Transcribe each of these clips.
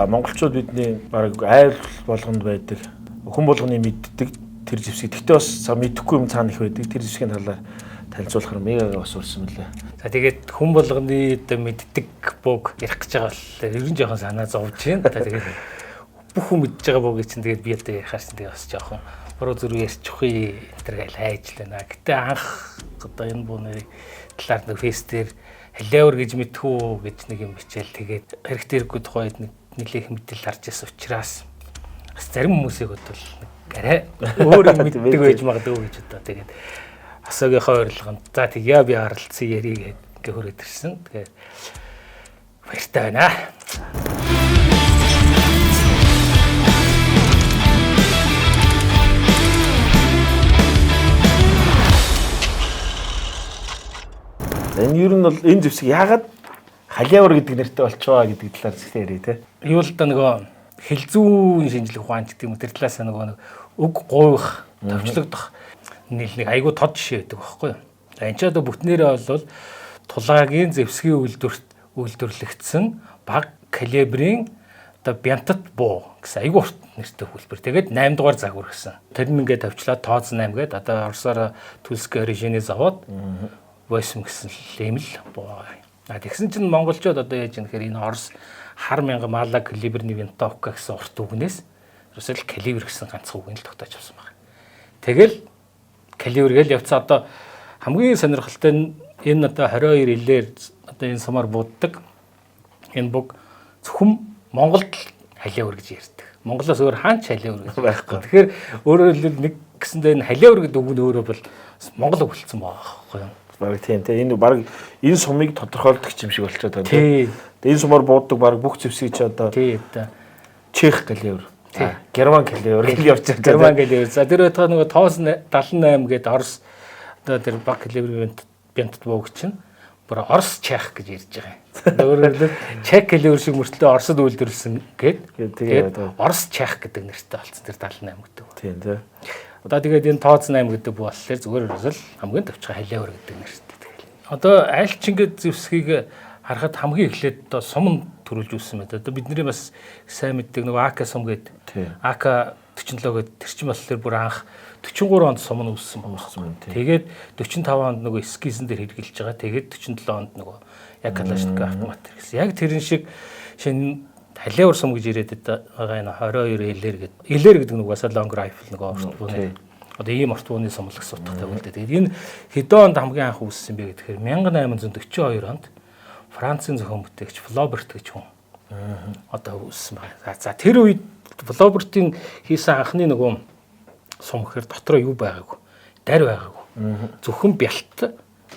монголчууд бидний баг айл болгонд байдаг. Хүн болгоны мэддэг тэр зэвсэг. Гэхдээ бас мэдэхгүй юм цаана их байдаг. Тэр зэвсгийн талаар танилцуулахар мега бас урсан мөлий. За тэгээд хүн болгоны одоо мэддэг бог ярих гэж байгаа бол ер нь жоохон санаа зовж байна. Тэгээд бүх хүн мэдж байгаа бог чинь тэгээд би одоо ярихаар чинь тэгээд бас жоохон буруу зүрх ярьчихгүй энтергээл хайж лэнэ. Гэтэ анх одоо энэ бууны талаар нэг фэйс дээр халиавар гэж мэдхүү гэж нэг юм бичээл тэгээд хэрэгтэй хэрэггүй тухайд нэлээх мэдээлэл харж ирсэн учраас бас зарим хүмүүсийг бодвол арай өөр юм мэддэг байж магадгүй гэж одоо тэгээд асуугийнхаа урилганд за тэгье би харилцсан ярий гэж хөрөөд ирсэн. Тэгээд баяртай байна. Энэ ер нь бол энэ зэвсэг яагаад халиавар гэдэг нэртэй болчихоо гэдэг талаар зөвхөн ярий те. Юу л да нөгөө хилзүүн шинжлэх ухаан гэдэг юм тэр талаас нөгөө үг гуйх, төвчлөгдөх нэг айгүй тод жишээ байдаг байхгүй юу. За энэ ч одоо бүтнээрээ бол тулаагийн зэвсгийн үйлдвэрлэгдсэн бага калибрийн одоо бянтат буу гэсэн айгүй урт нэртэй хөлбөр. Тэгээд 8 дугаар загвар гэсэн. Тэр нь ингээд тавьчлаад тооц 8 гээд одоо орсоор Түлскэ оригины завод Восьм гэсэн юм л буу. Тэгсэн чинь монголчууд одоо яаж юм гэхээр энэ Орос хар мянга мала калиберний винтовка гэсэн урт үгнээс ерөөсөө калибр гэсэн ганцхан үгийг л тогтоож авсан байна. Тэгэл калибр гэл явцаа одоо хамгийн сонирхолтой энэ одоо 22 илээр одоо энэ сумаар бууддаг энэ бог зөвхөн Монголд халиавар гэж ярьдаг. Монголоос өөр хаач халиавар гэж байхгүй. Тэгэхээр өөрөөр хэлбэл нэг гэсэндээ энэ халиавар гэдэг үг нь өөрөө бол Монгол үг болсон байхгүй юу? Баг тийм те энэ баг энэ сумыг тодорхойлдог юм шиг болчиход байна. Тийм. Энэ сумаар бууддаг баг бүх зэвсгийг чи одоо тийм да. Чех калибр. Герман калибр гэж явж байгаа. Герман калибр. За тэр өтгөө нөгөө тоос 78 гээд Орос одоо тэр баг калибрын бянтат бууг чинь бүр Орос чех гэж ярьж байгаа юм. Өөрөөр хэлбэл чех калибр шиг мөртлөө Оросд үйлдвэрлэсэн гээд тэгээд Орос чех гэдэг нэртэй болсон тэр 78 гэдэг. Тийм тий. Одоо тэгээд энэ тооц 8 гэдэг буу болохоор зүгээр ерөөсөл хамгийн төвчгөө халиавар гэдэг нэртэй тэгэл. Одоо аль ч ингээд зэвсгийг харахад хамгийн эхлээд одоо сум төрүүлж үүссэн мэт. Одоо бидний бас сайн мэддэг нөгөө АК сум гэдэг. АК 47 гэдэг тэр чинь болохоор бүр анх 43 онд сум нь үүссэн байна. Тэгээд 45 онд нөгөө эскизэн дээр хэрэгжилж байгаа. Тэгээд 47 онд нөгөө яг калашников автомат гэсэн. Яг тэрэн шиг шинэ халиавар сум гэж ирээд байгаа энэ 22 илэр гэдэг. Илэр гэдэг нь угаасаа long rifle нөгөө урт бууны. Одоо ийм урт бууны сумлаг сутгатай байна. Тэгээд энэ хэдэн онд хамгийн анх үүссэн бэ гэхээр 1842 онд Францын зохион бүтээгч Флоберт гэж хүн одоо үүссэн байна. За тэр үед Флобертийн хийсэн анхны нөгөө сум гэхээр дотроо юу байгаагүй. Дарь байгаагүй. Зөвхөн бялт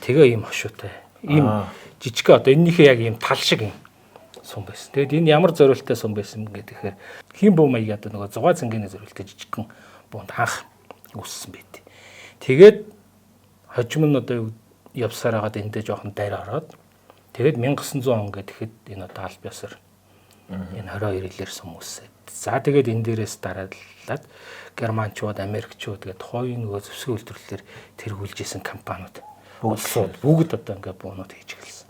тэгээ ийм хошуутай. Ийм жижиг одоо энэнийхээ яг ийм тал шиг юм сум байсан. Тэгэд энэ ямар зориулттай сум байсан гэхээр хин буу маяг одоо нөгөө зугаа цэнгийн зориулттай жижигхэн буунд анх үүссэн байт. Тэгээд хожим нь одоо явсаар хагаад эндээ жоохон дарь ороод тэгээд 1900 он гэхэд энэ одоо аль биесээр энэ 22 илэр сум үүссэн. За тэгээд энэ дээрээс дараалаад германчууд, америкчууд гэдэг тухайн нөгөө зэвсгийн үйлдвэрлэлээр тэргүүлж исэн компаниуд бүгд одоо ингээд буунууд хийж эхэлсэн.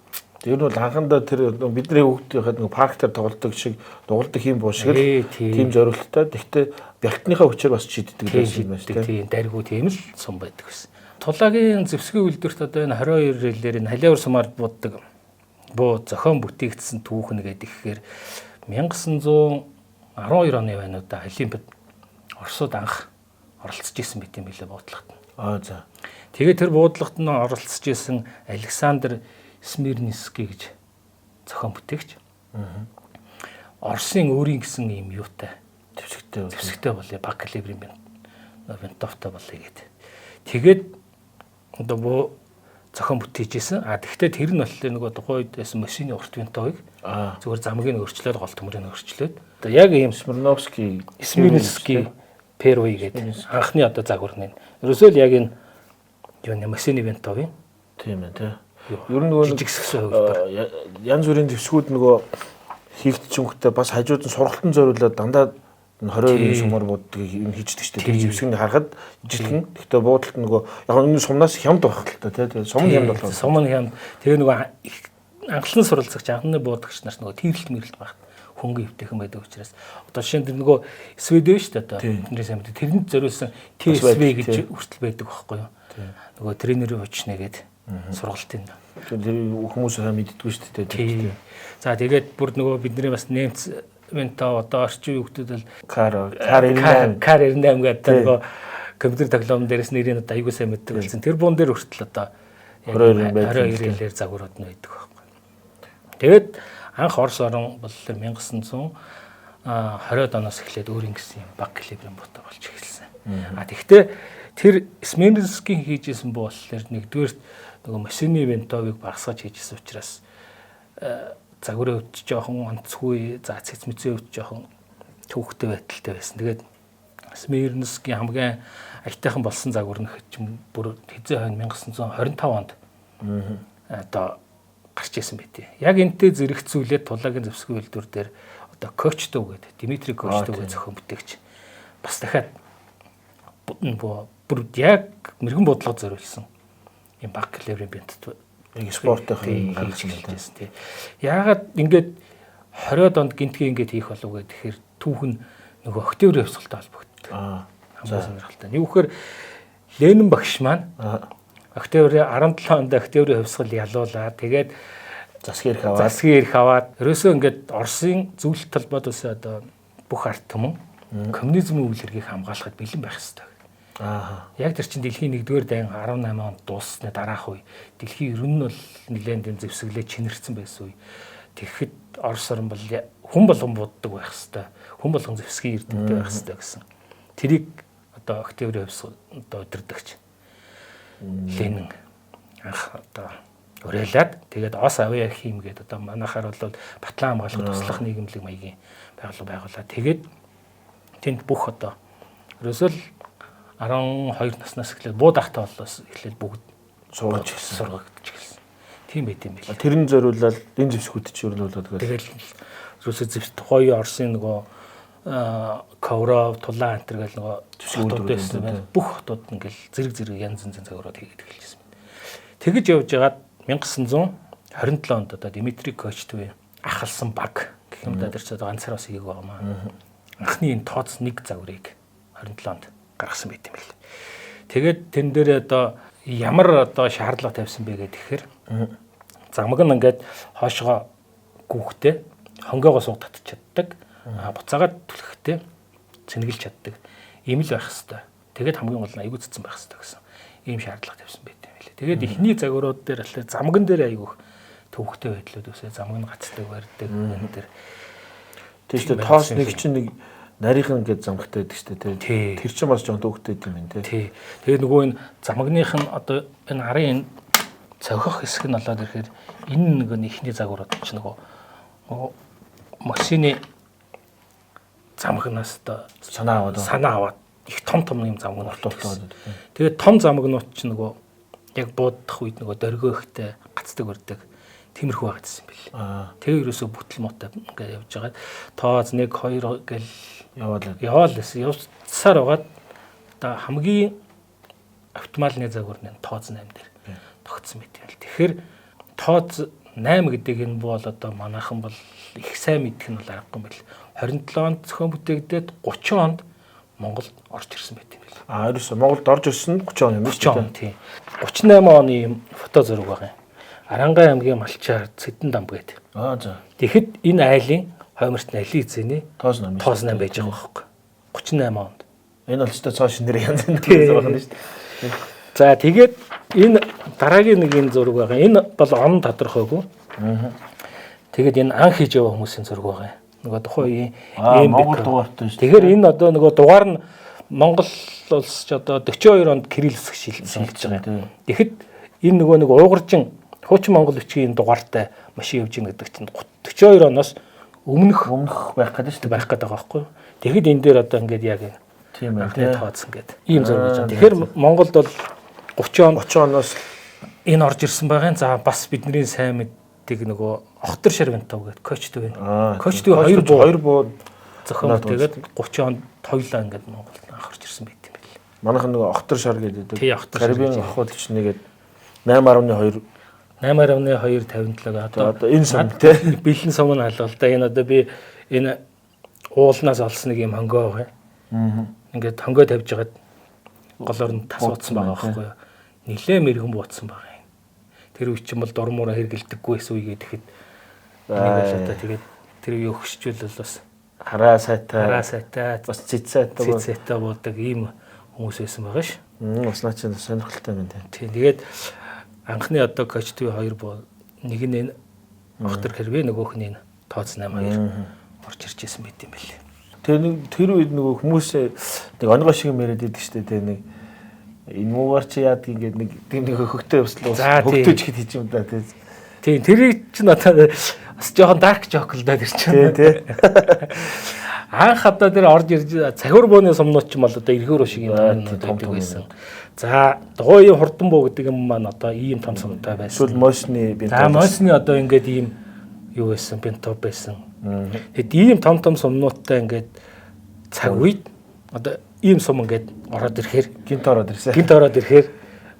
Тэр нь бол анхандаа тэр бидний хүүхдийнхээ нэг парк дээр тоглодог шиг дугалдаг юм буу шиг л тийм зориулттай. Гэхдээ бялтныхаа хүчээр бас чийддэг байсан юм байна тийм. Даргуу тийм л сум байдаг байсан. Тулаагийн зэвсгийн үйлдвэрт одоо энэ 22 илээр энэ халиавар сумаар бууддаг буу зохион бүтээгдсэн түүхэн гэдэг ихээр 1912 оны байнуудаа Олимпиад Оросууд анх оролцож исэн байт юм билээ буудлагт. За. Тэгээд тэр буудлагт нь оролцож исэн Александр Смирнийский гэж зохион бүтээгч. Оросын өөрийн гэсэн юм юутай зэвсэгтэй болъё баг калибрын винтовтой болъё гэдэг. Тэгээд одоо буу зохион бүтээжсэн. Тэгвэл тэр нь болохоор нөгөө тухайд байсан машины урт винтовыг зүгээр замгийг өөрчлөөд гол төмрийг өөрчлөөд одоо яг ийм Смирнийский Первый гэдэг анхны одоо загвар нь. Ерөөсөө л яг энэ юу машины винтовын тийм ээ тий. Ер нь нөгөө жижигсгсэн хувилбар. Янз бүрийн зэвсгүүд нөгөө хийгдчихэнгүүтээ бас хажууд нь сургалтын зориулаад дандаа 22 сумаар бууддаг юм хийждэг шүү дээ. Тэр зэвсгийг харахад ижилхэн. Гэхдээ буудалт нөгөө яг энэ сумнаас хямд байх л та тий. Сум хямд болоо. Сум нь хямд. Тэгээ нөгөө анхлан суралцагч анхны буудагч нарт нөгөө тэрэлт мэрэлт багт хөнгөн өвтэйхэн байдаг учраас одоо жишээ нь нөгөө СВД шүү дээ одоо бидний сайн мэдээ тэрэнд зориулсан ТСВ гэж хүртэл байдаг байхгүй юу. Нөгөө тренерийн хүчнэ гэдэг сургалтын. Хүмүүс сайн мэддэггүй шүү дээ. За тэгээд бүр нөгөө бидний бас нэмц мента одоо орчин үеүүдэд бол Кар 98 гэдэг нөгөө компьютер тоглоом дээрээс нэрийг одоо аягүй сайн мэддэг болсон. Тэр буун дээр хүртэл одоо 22 хэлээр загварууд нь байдаг байхгүй. Тэгээд анх Орос орон болохоор 1920-од оноос эхлээд өөрийн гэсэн баг калибрын бота болж эхэлсэн. Тэгэхдээ тэр Смирнскийн хийжсэн буу болохоор нэгдүгээр нөгөө Мосины Вентовыг багсгаж хийжсэн учраас загварын өвч жоохон онцгүй, за цэцмэцэн өвч жоохон төвхтэй байдалтай байсан. Тэгээд Смирнскийн хамгийн аятайхан болсон загвар нь бүр хэзээ хойно 1925 онд одоо гарч ирсэн байт. Яг энтэй зэрэгцүүлээд тулаагийн зэвсгийн үйлдвэр дээр одоо Кочтов гэдэг Дмитрий Кочтов гэдэг зохион бүтээгч бас дахиад бүр яг мэрэгэн бодлого зориулсан юм баг калибрын бэнтд спортын гаргасан байсан. Яагаад ингээд 20-од онд гинтгээ ингээд хийх болов уу гэхээр түүхэн нөгөө октябрийн хувьсгалтай холбогддог. Хамгийн сонирхолтой. Юу гэхээр Ленин багш маань октябрийн 17 онд октябрийн хувьсгал ялуулаад тэгээд засгийн эрх аваад ерөөсөө ингээд Оросын зөвлөлт талбайд ус одоо бүх ард түмэн коммунизмын үйл хэргийг хамгаалахад бэлэн байх хэрэгтэй. Яг тэр чинь дэлхийн 1-р дайн 18 онд дууссаны дараах үе дэлхийн ер нь бол нэлээд дэм зэвсэглээ чинэрсэн байсан үе. Тэгэхэд Орос орн бол хүн болгон буддаг байх хэвээр. Хүн болгон зэвсгийн эрдэмтдээ байх хэвээр гэсэн. Тэрийг одоо октябрийн хувьсгал одоо удирдагч Ленин анх одоо уриалаад тэгээд ос авъя хийм гэдэг одоо манайхаар бол батлан хамгаалахад туслах нийгэмлэг маягийн байгууллага байгуулаад тэгээд тэнд бүх одоо ерөөсөө 12 наснаас эхлээд буу дахтаа болоос эхлээд бүгд сургаж эхэлсэн. Тийм байт юм байна. Тэрэн зориулаад энэ зэвсгүүд чинь ер нь бол тэгэл ерөөсөө зэвсгт гоё Оросын нөгөө Ковров, Тулаан антер гэл нөгөө хотууд байсан байна. Бүх хотууд ингээл зэрэг янз янзын загварууд хийгээд эхэлжсэн байна. Тэгэж явж байгаад 1927 онд одоо Дмитрий Кочтовын ахалсан баг гэх юм да тэр ч одоо ганцаар бас хийгээг байгаа маа. Анхны энэ тооц нэг загварыг 27 онд гаргасан байт юм байна. Тэгээд тэн дээр одоо ямар одоо шаардлага тавьсан бэ гэхээр замаг нь ингээд хоошгоо гүөхтэй хонгоогоо суугдах чаддаг. Буцаагаад түлхэхтэй цэнгэлж чаддаг. Ийм л байх хэвээр. Тэгээд хамгийн гол нь аягүй цэцэн байх хэвээр гэсэн ийм шаардлага тавьсан байт юм байна. Тэгээд эхний загварууд дээр аль замган дээр аягүй төвхтэй байдлууд үсээ замг нь гацдаг барьдаг энэ төр. Тийш үү тоос нэг чинь нэг нарийнхан гэж замгтай байдаг шүү дээ. Тэр чинь бас жоон төвхтэй юм байна тий. Тэгээд нөгөө энэ замгных нь одоо энэ арын цохих хэсэг нь болоод ирэхээр энэ нөгөө ихний загварууд чинь нөгөө Мосины замгнаас одоо санаа аваад их том юм замгнууд болдог. Тэгээд том замгнууд чинь нөгөө яг буудах үед нөгөө дөргөөхтэй гацдаг барьдаг тиймэрхүү байгаадсэн бэл. Тэгээ ерөөсө бүтэл муутай ингээд явж байгаа. Тооз 1 2 гэл яваал гэсэн. Явцсаар байгаад одоо хамгийн оптималны загварны тооз 8 дээр тогтсон байт юм л. Тэгэхээр тооз 8 гэдэг энэ бол одоо манайхан бол их сайн мэдэх нь бол аргагүй юм бэл. 27 онд зохион бүтээгдээд 30 онд Монголд орж ирсэн байт юм бэл. Ерөөсө Монголд орж ирсэн 30 он юм шүү дээ. Тийм. 38 оны юм фото зураг байгаа юм. Арангай аймгийн Малчаар Цэдэн дам гээд. За. Тэгэхэд энэ айлын хойморт айлын эзэний тоос 8 байж байгаа байхгүй. 38 онд. Энэ бол ч цоо шинээр янз янз байна шүү дээ. За тэгээд энэ дараагийн нэг энэ зураг байгаа. Энэ бол он тодорхойгүй. Тэгээд энэ анх хийж яваа хүмүүсийн зураг байгаа. Нөгөө тухайн үеийн Монгол дугаартай шүү дээ. Тэгэхээр энэ одоо нөгөө дугаар нь Монгол улс ч одоо 42 онд кирилл хэсэг шилжиж байгаа. Тэгэхэд энэ нөгөө нэг уугаржин хуучин Монгол бичгийн дугаартай машин явж ийн гэдэг чинь 42 оноос өмнөх байх гэдэг шүү дээ. Байх гэдэг байгаа байхгүй юу. Тэгэхэд энэ дээр одоо ингээд яг тийм ээ тооцсон гэдэг. Ийм зураг гэж байна. Тэгэхээр Монголд бол 30 оноос энэ орж ирсэн байгаа. За бас бидний сайн мэддэг нөгөө Охтор Шарвинтов гэдэг Кочтов байна. Кочтов 2 буу зохион бүтээгээд 30 онд тойлоо ингээд Монголд анх орж ирсэн байт юм байна. Манайхан нөгөө Охтор Шар гэдэг. Карибын ахуйд чинь нэгээд 8.2 8.257 одоо энэ сум те бэлэн сум нь халгалтай. Энэ одоо би энэ уулнаас олсон нэг юм хонгоо байгаа. Ингээд хонгоо тавьж хагаад голоор нь тас уудсан байгаа байхгүй юу. Нилээ мэрэгэн буудсан байгаа юм. Тэр үе чинь бол дурмуураа хэргэлдэггүй байсан үе гэхэд тэгээд тэр үе өгсчүүл бол бас хараа сайтай бас цэцэтэй буудаг ийм хүмүүс байсан байгаа ш. Бас наа чинь сонирхолтой юм тийм. Тэгээд анхны одоо коч төв 2 нэг нь энэ Охтор хэрвээ нөгөөх нь энэ тооц 8-2 орж ирж исэн байт юм билээ. Тэр үед нөгөө хүмүүс нэг онгоо шиг яриад байдаг шүү дээ. Нэг энэ муугаар чи яад ингээд нэг тийм нэг хөхтэй явслаа хөхтөж хэд хийж юм да тийм. Тийм тэрийг ч надад бас жоохон dark joke л да тэр чинь. Тий. Анх одоо тэр орж ирж цахиур бууны сумнууд ч юм бол одоо эргөөр шиг юм том байсан. За дуугийн хурдан буу гэдэг юм маань одоо ийм том сумтай байсан. Эсвэл мошны бинтоп. За мошны одоо ингээд ийм юу байсан бинтоп байсан. Тэгэд ийм том сумнуудтай ингээд цаг үед одоо ийм сум ингээд ороод ирэхээр гинт ороод ирэхээр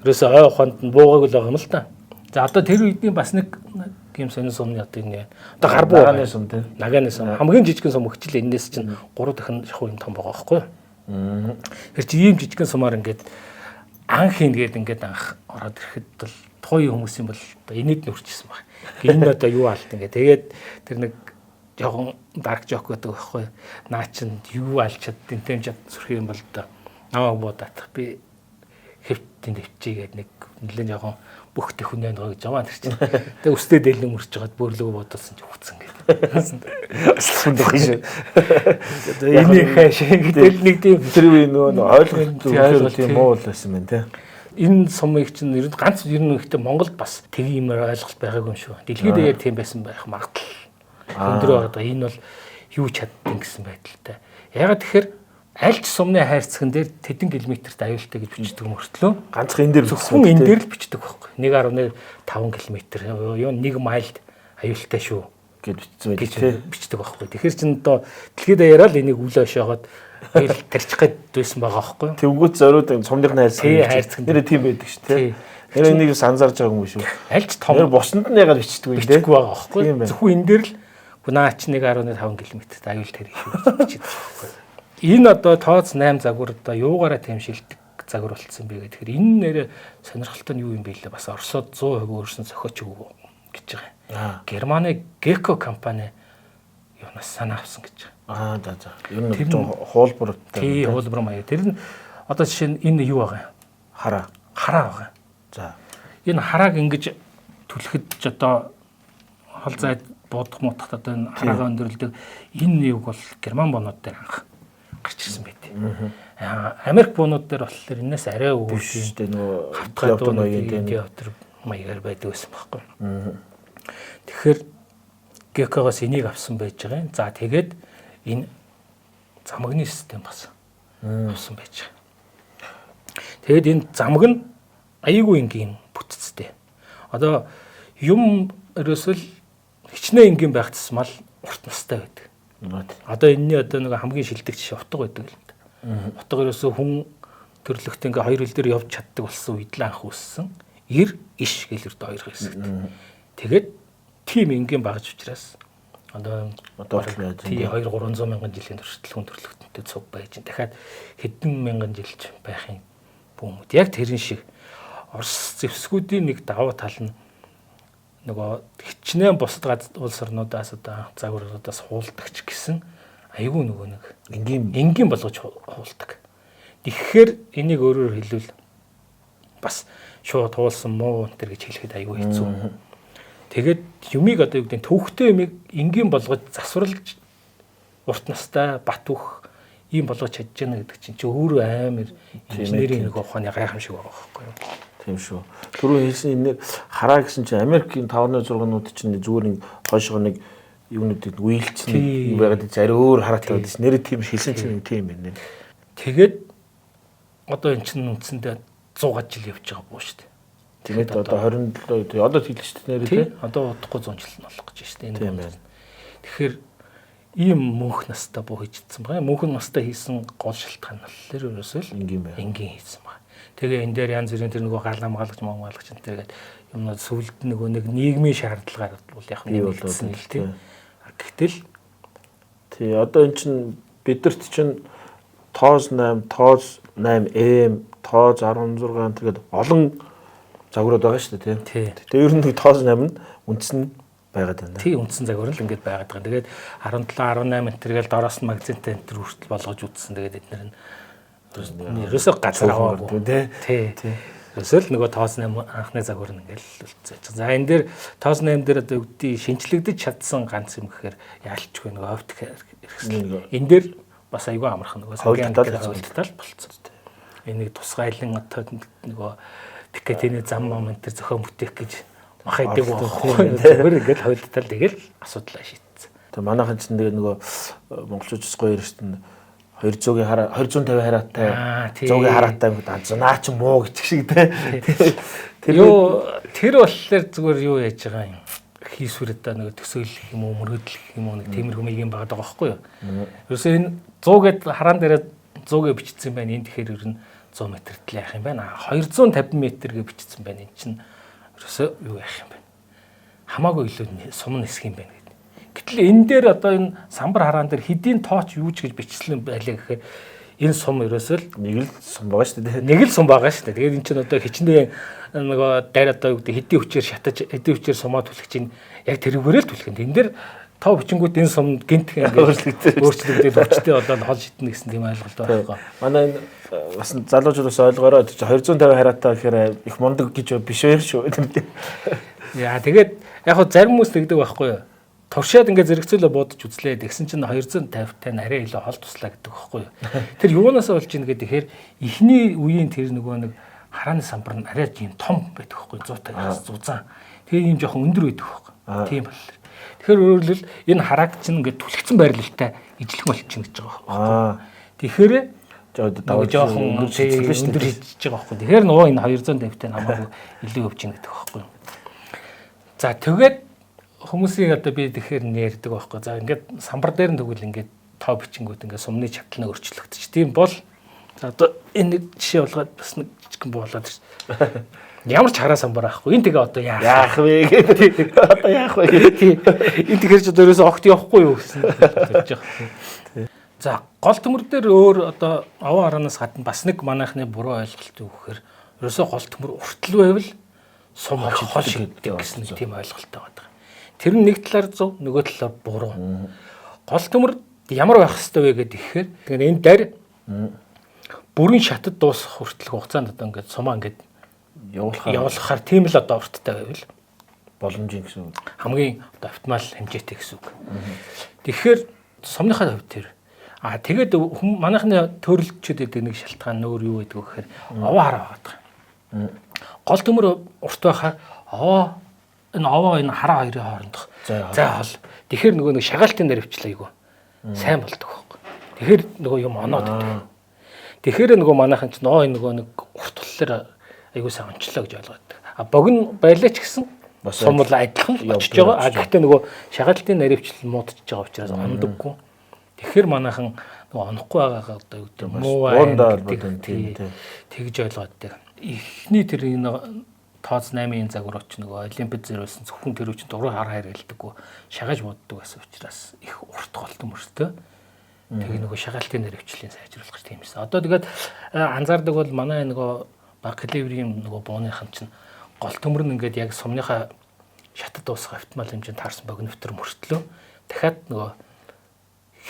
ерөөсөө ой ухаанд нь буугааг л байгаа юм л та. За одоо тэр үедний бас нэг ийм сонин сумны одоо энэ одоо гар буу наганы сум тийм. Наганы сум хамгийн жижигхэн сум өгчлээ энэс чинь 3 дахин шахуу юм том байгаа байхгүй юу? Тэр чи ийм жижигхэн сумаар ингээд анх ингээд анх ороод ирэхэд бол тухайн хүмүүс юм бол одоо энэд нүрчсэн баг. Энэ одоо юу аалт ингээд тэгээд тэр нэг жоохон dark joke гэдэг байхгүй юу? Наа чин юу аалчаад тэмтэмжад сүрх юм бол одоо намайг буудах би хэвтийн дэвчээгээд нэг нэлээд жоохон бүхтэй хүн байна гэж яваа тэр чинь. Тэгээ өстэй дэлэн мөрч жагаад бөөрлөг бодуулсан чи хүцэн гэдэг. Сундах шүү. Тэгээ энийг хааш гэдэг нэг тийм тэр үе нөгөө ойлгох тийм муу байсан байна те. Энэ сумыг чинь ер нь ихтэй Монголд бас тийм юм ойлголт байгаагүй юм шүү. Дэлхийд даяар тийм байсан байх магадлал. Өндөр байгаа. Энэ бол юу чаддсан гэсэн байдалтай. Ягаад тэгэхээр аль ч сумны хайрцаган дээр тэдэн километрт аюултай гэж бичдэг мөртлөө ганцхан энэ дээр зөвхөн энэ дээр л бичдэг байхгүй 1.5 км юу 1 майлд аюултай шүү гэж бичдэг байхгүй тэгэхээр чин одоо дэлхийд даяараа л энийг үл ошоогоод тарчих гээд байсан байгаа байхгүй тэвгүүт зориуд сумныхны хайрцаган нэрээ тийм байдаг шүү тий нэр энийг анзаарж байгаа юм шүү аль ч том босонд нь ягаад бичдэг вэ тий байгаа байхгүй зөвхөн энэ дээр л гунаач 1.5 км-т аюул тарих шүү бичдэг байхгүй энэ одоо тооц 8 загвар одоо юугаараа тийм шилдэг загвар болцсон бэ гэхээр энэ нэрээ сонирхолтой нь юу юм бэ лээ бас Оросод 100% өөрсөн зохиоч өгөө гэж байгаа. Германы Gecko компани юунаас санаа авсан гэж байгаа. За. Ер нь хуулбартай. Тий, хуулбар маяг. Тэр нь одоо жишээ нь энэ юу байгаа юм? Хараа байгаа. За. Энэ харааг ингэж түлхэд ч одоо хол зайд буудах мутахад одоо энэ хараага өндөрлөдөг энэ юг бол герман бонууд дээр анх гарч ирсэн байт. Америк буунууд дээр болохоор энэс арай өөр шүү дээ нөгөө хавтгай ноён театр маягаар байдаг байсан байхгүй. Тэгэхээр Геккогоос энийг авсан байж байгаа юм. За тэгээд энэ замагны систем бас авсан байж байгаа. Тэгээд энэ замаг нь аягүй энгийн бүтцтэй. Одоо юм ерөөсөл хичнээн энгийн байх тусмал урт настай байдаг. Одоо энэний одоо нэг хамгийн шилдэг жишээ утга байдаг л да. Утга ерөөсөө хүн төрлөختөө ингээ хоёр хил дээр явж чаддаг болсон үед л анх үүссэн. Ир иш гэлэрд хоёр хэсэгт. Тэгээд тим энгийн багж учраас одоо тий 2-300 мянган жилийн туршид хүн төрлөختөнтэй цуг байж ин дахиад хэдэн мянган жилч байхын бүүмүүд. Яг тэрэн шиг Орос зэвсгүүдийн нэг давуу тал нь нөгөө хичнээн бусад улс орнуудаас одоо загваруудаас хуулдагч гэсэн аюул нөгөө нэг энгийн болгож хуулдаг. Тэгэхээр энийг өөрөөр хэлбэл бас шууд хуулсан муу энэ гэж хэлэхэд аюул хэцүү. Тэгээд юмыг одоо юу гэдэг нь төвхтэй юмыг энгийн болгож засварлаж урт настай бат бөх ийм болгож чадж яана гэдэг чинь чи өөрөө амар инженерийн нэг ухааны гайхамшиг байгаа байхгүй юу? Тийм шүү. Түрүү хэлсэн энэ хараа гэсэн чинь Америкийн 5.6-нууд чинь зүгээр нэг хойшоо нэг юунуудыг үйлчлэн байгаад зарим өөр хараатай байдаг чинь нэр тийм хэлсэн чинь тийм байна. Тэгээд одоо эн чинь үндсэндээ 100 жил явж байгаа боо шүү дээ. Тэгээд одоо 27 одоо хэлж шүү дээ нэр тийм. Одоо удахгүй 100 жил нь болох гэж шүү дээ энэ. Тэгэхээр ийм мөнх настай буу хийжсэн байгаа. Мөнх настай хийсэн гол шалтгаан нь л ерөөсөө энгийн хийсэн байна. Тэгээ энэ дээр янз бүрийн тэр нөгөө галамгаалгач монголч энэ тэгээд юмнууд сүлд нөгөө нэг нийгмийн шаардлагаар бол яг нэг хэлсэн л тийм. Гэтэл Тий одоо эн чин бидэрт чин тооз 8, тооз 8M, тооз 16 тэгээд олон загварууд байгаа шүү дээ тий. Тэгээ ер нь тооз 8 нь үндсэн нь байгаад байна. Тий үндсэн загвар л ингэж байгаад байгаа. Тэгээд 17, 18 энэ төргээл доороос нь магазинтай энэ төр хүртэл болгож үзсэн. Тэгээд эдгээр нь ерөөсөө газар аваагүй тий. Ерөөсөө л нөгөө тооз 8 анхны загвар нь ингээл үлдсэж. За энэ дээр тооз 8 дээр одоо үгдий шинжлэгдэж чадсан ганц юм гэхээр яалчгүй нөгөө оптик хэрэгсэл. Энэ дээр бас айгүй амархан нөгөө сагийн хувьдтал болцсон. Энийг тусгайлан одоо нөгөө тикетийн зам момент төр зохион бүтээх гэж мах идэг байхгүй. Зүгээр ингээд хувьдтал тэгэл асуудлаа шийдсэн. Тэгээ манайхан ч нөгөө монголчуудс гоё ирсэн 250 хараатай 100-ийн хараатай гэдэг наа чи муу гिचг шиг те. Тэр болохоор зүгээр юу яаж байгаа юм. Хийсвэр одоо нэг төсөөлөх юм уу мөрөдлөх юм уу нэг тиймэрхүү маягийн байгаа даа байхгүй юу. Ерөөсөө энэ 100 гэд хараан дээр 100 гэ бичсэн байна. Энэ тэгэхээр ер нь 100 метртэл яах юм байна. 250 метр гэ бичсэн байна. Энэ чинь ерөөсөө юу яах юм бэ? Хамаагүй илүү сум нисэх юм байна гэдэг. Гэтэл энэ дээр одоо энэ самбар хараан дээр хэдийн тооч юу ч гэж бичсэн байлаа гэхээр энэ сум ерөөсөө нэг л сум байгаа шүү дээ. Нэг л сум байгаа шүү дээ. Тэгээд энэ чинь одоо хичнээн нөгөө дайр одоо юу гэдэг хэдийн хүчээр шатаж хэдийн хүчээр сумаа түлхэж чинь яг тэрүүгээрээ л түлхэх. Энэ дээр тоо бичингүүд энэ сум гинт өөрчлөгдөж хүчтэй болоод хол шитнэ гэсэн тийм ойлголт байхгүй. Манай бас залуучууд бас ойлгоорой 250 хараатай гэхээр их мундаг гэж биш байх шүү. Яа тэгээд яг хөө зарим хүмүүс тэгдэг байхгүй юу? Туршаад ингээд зэрэгцүүлээ бодож үзлээ. Тэгсэн чинь 250-тай арай илүү хол туслаа гэдэг байхгүй юу? Тэр юунаас болж ийн гэхээр эхний үеийн тэр нөгөө нэг харааны самбар нь арай тийм том байдаг байхгүй юу? 100-аас зузаан. Тэгээ ийм жоохон өндөр байдаг байхгүй юу? Тийм бол. Тэгэхээр өөрөлдөл энэ харааг чинь ингээд түлхсэн байрлалтай ижлэх болчихно гэж байгаа байхгүй юу? Тэгэхээр жоохон өндөр хийж байгаа байхгүй юу? Тэгэхээр нөгөө энэ 250-тай намаагүй илүү өвч ийн гэдэг байхгүй юу? За тэгээд хүмүүсийн одоо би тэгэхээр нэрдэг байхгүй. За ингээд самбар дээр нь тэгвэл ингээд тоо бичингүүд ингээд сумны чатлна өөрчлөгдөж. Тийм бол за одоо энэ нэг жишээ болгоод бас нэг жижигхэн буулаад ирсэн. Ямар ч хараа самбар аахгүй. Энэ тэгээ одоо яах вэ гэдэг. Одоо яах вэ гэдэг. Энэ тэгэхээр ч одоо ерөөсөө огт явахгүй юу гэсэн хэлж байгаа. За гол төмөр дээр өөр одоо овоо хараанаас гадна бас нэг манайхны буруу ойлголт юу гэхээр ерөөсөө гол төмөр уртл байвал сум хол шийддэг гэсэн тийм ойлголттой байгаа. Тэр нь нэг талаар зөв, нөгөө талаар буруу. Гол төмөр ямар байх хэвээр вэ гэдэг ихээр тэгэхээр энэ дээр бүрийн шатад дуусах хүртэлх хугацаанд одоо ингээд сумаа ингээд явуулахаар тийм л одоо урттай байвал боломжийн гэсэн үг. Хамгийн одоо оптимал хэмжээтэй гэсэн үг. Тэгэхээр сумныхаа хувьд тэр тэгээд манайхны төрөлчөд гэдэг нэг шалтгаан нөр юу гэдэг вэ гэхээр овоо хараа байгаа. Гол төмөр урт байхаар энэ овоо энэ хараа хоёрын хоорондох зай хол. Тэгэхээр нөгөө нэг шагаалтын наривчлаа айгу сайн болдог байхгүй. Тэгэхээр нөгөө юм оноод байдаг. Тэгэхээр нөгөө манайхан ч нөгөө нэг урт болохоор айгу сайн онцлоо гэж ойлгоод. Богино байлаа ч гэсэн сум бол адилхан очиж байгаа. Гэхдээ нөгөө шагаалтын наривчлал муудчихж байгаа учраас ондоггүй. Тэгэхээр манайхан нөгөө онохгүй байгаагаа одоо юу гэдэг муу тэгж ойлгоод байдаг. Эхний тэр энэ тооц 8-ын загвар оч нөгөө олимпиад зэрүүлсэн зөвхөн тэр үчин дуруу хар хайр хэлдэггүй шагаж боддог байсан учраас их урт голтон мөртөө тэгээ нөгөө шагаалтын наривчлалын сайжруулах гэж тиймсэн. Одоо тэгээд анзаардаг бол манай нөгөө баг калибрийн нөгөө бууныхан чинь гол төмөр нь ингээд яг сумныхаа шатад дуусах оптимал хэмжээнд таарсан богинотор мөртлөө дахиад нөгөө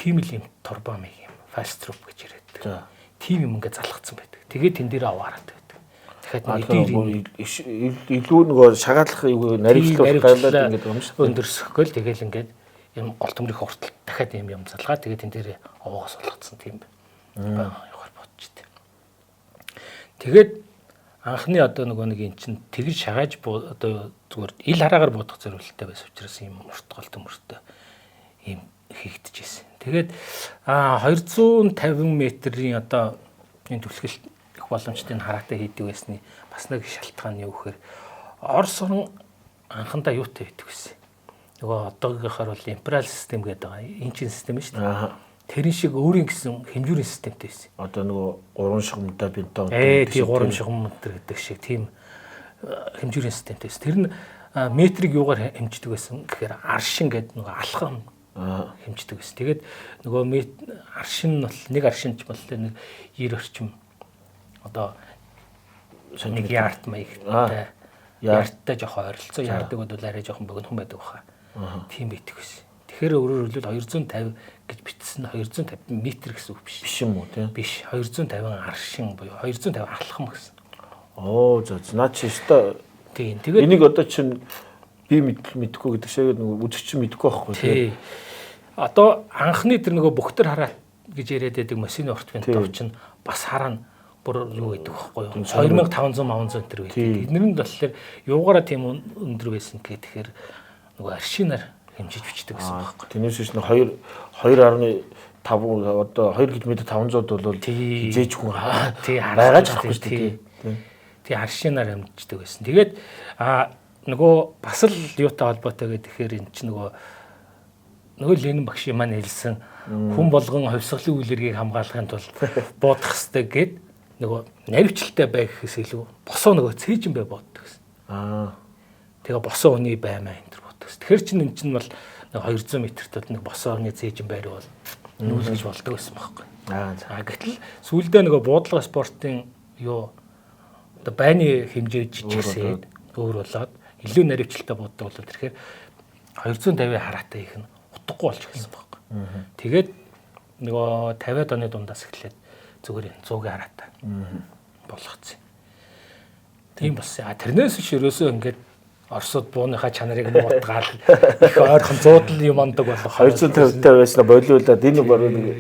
химэл юм турбам юм фаст труп гэж яриад. Тийм юм ингээд залгацсан байдаг. Тэгээд тэн дээр аваараад илүү нөгөө шагаалах наривчлуулах гайлаад ингээд юм шүү. Өндөрсөхгүй л тэгэл ингээд юм гол төмрийн хуртал дахиад юм залгаа тэгээд тэн дээр овоогоос болгоцсон тийм байна. Явахаар бодчих. Тэгээд анхны одоо нөгөө нэг эн чин тэгж шагааж одоо зүгээр ил хараагаар буудах зорилттой байсан учраас юм урт гол төмөртэй юм хийгдэжсэн. Тэгээд 250 метрийн одоо энэ түлхэлт боломжтой хараатай хийдэг байсны бас нэг шалтгаан юу гэхээр Орос орн анхандаа юутай байдаг байсан. Нөгөө одоогийнхаар бол империал систем гэдэг байгаа. Энчин систем шүү дээ. Тэрэн шиг өөрийн гэсэн хэмжүүрийн системтэй байсан. Одоо нөгөө гурван шугамтай бентон тийм гурван шугам гэдэг шиг тийм хэмжүүрийн системтэй байсан. Тэр нь метрийг юугаар хэмждэг байсан гэхээр аршин гэдэг нөгөө алхам хэмждэг байсан. Тэгээд нөгөө аршин нь бол нэг аршинч бол нэг 90 орчим одоо нэг ярд маягтай ярдтай жоохон ойролцоо ярддаг бол арай жоохон богинохон байдаг баха. Тийм байдаг байсан. Тэгэхээр өөрөөр хэлбэл 250 гэж бичсэн 250 м гэсэн үг биш. Биш юм уу тийм? Биш. 250 аршин буюу 250 алхам гэсэн. Оо за наа чи өстой. Тийм. Тэгээд энийг одоо чинь би мэдхгүй гэдэг шиг нөгөө үзэгч мэдхгүй байхгүй тийм. Одоо анхны тэр нөгөө бөхтөр хараа гэж яриад байдаг машины ортвинтов чинь бас хараа бүр юу гэдэг байхгүй юу? 2500 500 тэр байдаг. Эднэр нь болохоор юугаараа тийм өндөр байсан гэхээр нөгөө аршинаар хэмжиж бичдэг гэсэн байхгүй. Тэрнээс биш нэг 2.5 одоо 2 км 500 бол хизээж хүн байгаа ч харахгүй шүү дээ. Тий аршинаар хэмждэг байсан. Тэгээд нөгөө бас л юутай холбоотой гэхээр эн чинь нөгөө Ленин багшийн маань хэлсэн хүн болгон хувьсгалын үйлэргийг хамгаалахын тулд буудах хэрэгтэй гэд нөгөө навьчлалтай байх гэхээс илүү босоо нөгөө цээжин бай боддог гэсэн. Тэгээ босоо хүний баймаа энэ төр боддог гэсэн. Тэгэхээр чин энэ чинь бол 200 м-т нэг босоо хүний цээжин байр бол нүүлгэж болдог гэсэн байхгүй. Гэтэл сүүлдээ нөгөө буудлага спортын юу одоо байны хэмжээ жижигсээд өөр болоод илүү навьчлалтай боддог болоод тэгэхээр 250 хараатай их нь утгагүй болж эхэлсэн байхгүй. Тэгээд нөгөө 50-аад оны дундаас эхлээд зүгээр 100-ийн хараатай болгоцсон. Тийм болсон. Тэрнээс биш ерөөсөө ингээд Оросууд бууныхаа чанарыг муудгаал их ойрхон зуудал юм ондог болох 250 байснаа болиулаад энэ баруун